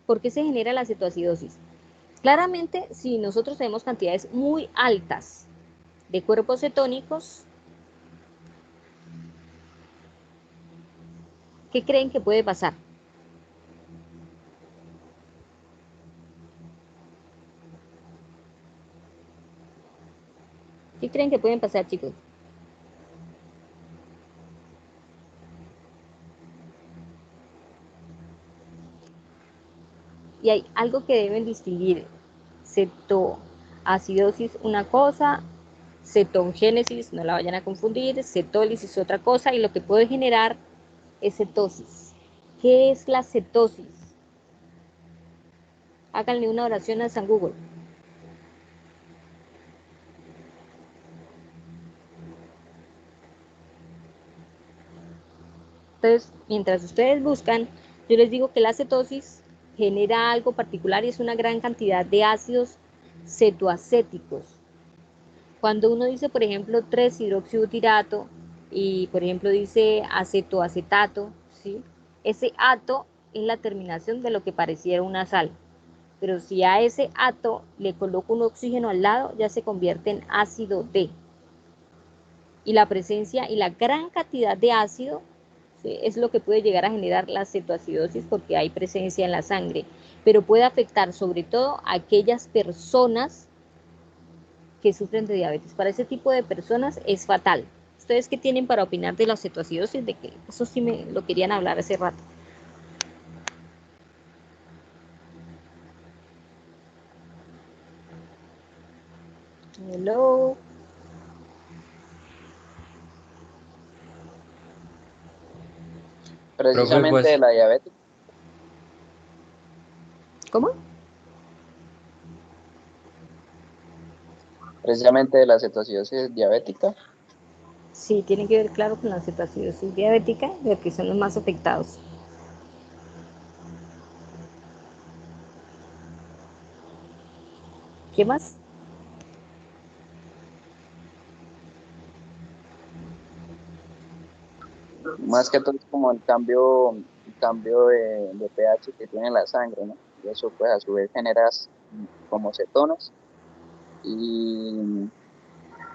[SPEAKER 1] ¿Por qué se genera la cetoacidosis? Claramente, si nosotros tenemos cantidades muy altas de cuerpos cetónicos, ¿qué creen que puede pasar? ¿Qué creen que pueden pasar, chicos? Y hay algo que deben distinguir: cetoacidosis una cosa, cetogénesis, no la vayan a confundir, cetólisis otra cosa, y lo que puede generar es cetosis. ¿Qué es la cetosis? Háganle una oración a San Google. Entonces, mientras ustedes buscan, yo les digo que la cetosis genera algo particular y es una gran cantidad de ácidos cetoacéticos. Cuando uno dice, por ejemplo, 3-hidroxibutirato y, por ejemplo, dice acetoacetato, ¿sí? Ese ato es la terminación de lo que pareciera una sal. Pero si a ese ato le coloco un oxígeno al lado, ya se convierte en ácido D. Y la presencia y la gran cantidad de ácido, ¿sí?, es lo que puede llegar a generar la cetoacidosis, porque hay presencia en la sangre. Pero puede afectar sobre todo a aquellas personas que sufren de diabetes. Para ese tipo de personas es fatal. ¿Ustedes qué tienen para opinar de la cetoacidosis? De que eso sí me lo querían hablar hace rato. Hello.
[SPEAKER 11] Precisamente
[SPEAKER 3] Profe, pues,
[SPEAKER 11] de la diabetes.
[SPEAKER 1] ¿Cómo?
[SPEAKER 11] Precisamente de la cetoacidosis diabética.
[SPEAKER 1] Sí, tiene que ver, claro, con la cetoacidosis diabética, de que son los más afectados. ¿Qué más?
[SPEAKER 11] Más que todo es como el cambio de pH que tiene la sangre, ¿no? Y eso pues a su vez genera como cetonas y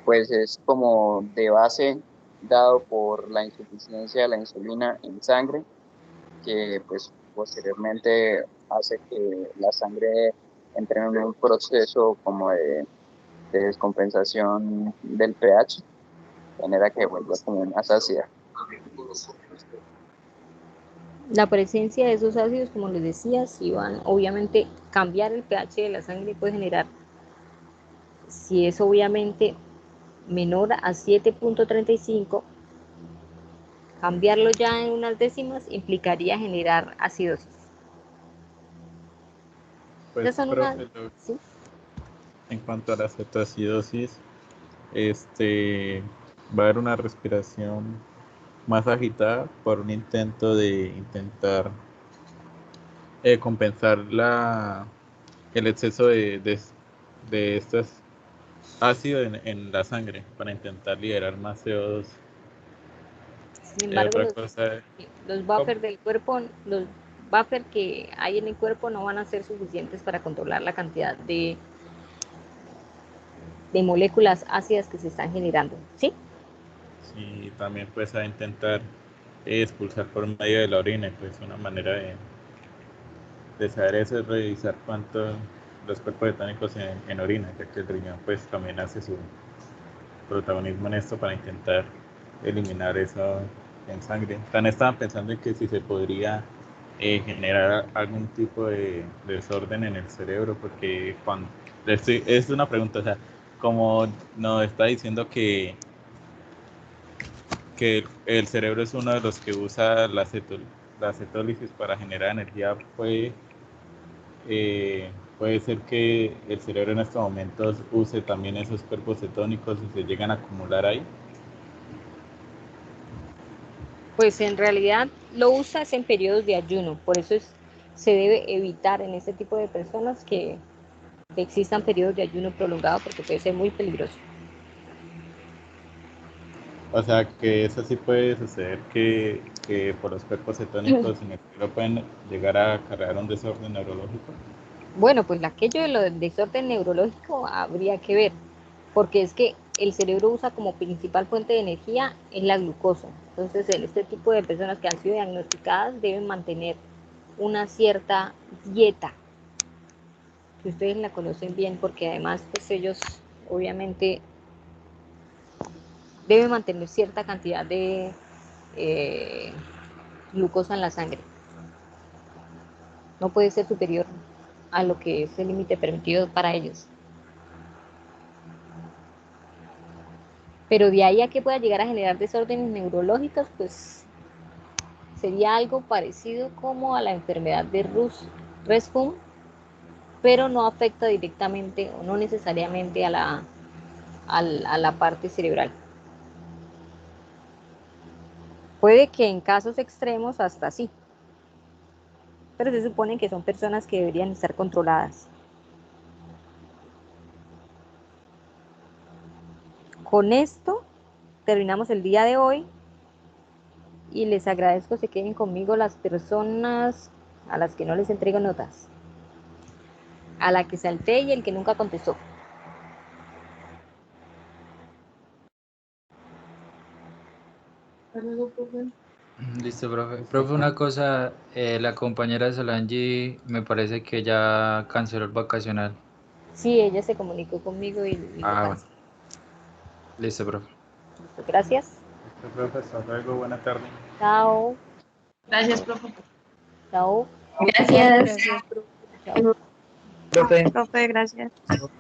[SPEAKER 11] pues es como de base dado por la insuficiencia de la insulina en sangre, que pues posteriormente hace que la sangre entre en un proceso como de descompensación del pH, genera que vuelva como más ácida.
[SPEAKER 1] La presencia de esos ácidos, como les decía, si van, obviamente, cambiar el pH de la sangre puede generar, si es obviamente menor a 7.35, Cambiarlo ya en unas décimas implicaría generar acidosis.
[SPEAKER 8] Pues,
[SPEAKER 1] Esas son unas,
[SPEAKER 8] profe,
[SPEAKER 1] ¿sí?
[SPEAKER 8] en cuanto a la cetoacidosis, va a haber una respiración más agitada por un intento de compensar el exceso de estos ácidos en la sangre para intentar liberar más CO2.
[SPEAKER 1] Sin embargo,
[SPEAKER 8] Otra cosa,
[SPEAKER 1] los buffers del cuerpo, los buffers que hay en el cuerpo no van a ser suficientes para controlar la cantidad de moléculas ácidas que se están generando, ¿sí?
[SPEAKER 8] sí, también pues a intentar expulsar por medio de la orina, pues una manera de saber eso es revisar cuánto los cuerpos cetónicos en orina, ya que el riñón pues también hace su protagonismo en esto para intentar eliminar eso en sangre. También estaban pensando en que si se podría generar algún tipo de desorden en el cerebro, porque cuando es una pregunta, o sea, como nos está diciendo que el cerebro es uno de los que usa la cetólisis para generar energía, puede ser que el cerebro en estos momentos use también esos cuerpos cetónicos y se llegan a acumular ahí.
[SPEAKER 1] Pues en realidad lo usas en periodos de ayuno, por eso se debe evitar en este tipo de personas que existan periodos de ayuno prolongado porque puede ser muy peligroso.
[SPEAKER 8] O sea que eso sí puede suceder que por los cuerpos cetónicos en el cerebro pueden llegar a cargar un desorden neurológico.
[SPEAKER 1] Bueno, pues aquello de lo del desorden neurológico habría que ver, porque es que el cerebro usa como principal fuente de energía es la glucosa. Entonces, en este tipo de personas que han sido diagnosticadas deben mantener una cierta dieta, que ustedes la conocen bien, porque además, pues ellos obviamente deben mantener cierta cantidad de glucosa en la sangre. No puede ser superior a lo que es el límite permitido para ellos. Pero de ahí a que pueda llegar a generar desórdenes neurológicos, pues sería algo parecido como a la enfermedad de Reszkum, pero no afecta directamente o no necesariamente a la parte cerebral. Puede que en casos extremos hasta sí, pero se supone que son personas que deberían estar controladas. Con esto terminamos el día de hoy y les agradezco que se queden conmigo las personas a las que no les entrego notas, a la que salté y el que nunca contestó.
[SPEAKER 3] Listo, profe. Profe, una cosa, la compañera de Solange me parece que ya canceló el vacacional.
[SPEAKER 1] Sí, ella se comunicó conmigo y lo
[SPEAKER 3] Bueno.
[SPEAKER 1] canceló.
[SPEAKER 3] Listo, profe.
[SPEAKER 1] Listo, gracias.
[SPEAKER 8] Profesor, luego, buena tarde.
[SPEAKER 1] Chao.
[SPEAKER 7] Gracias, profe.
[SPEAKER 1] Chao.
[SPEAKER 7] Gracias.
[SPEAKER 2] Gracias,
[SPEAKER 1] Chao.
[SPEAKER 5] Profe.
[SPEAKER 2] profe, gracias.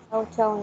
[SPEAKER 1] Chao, chao.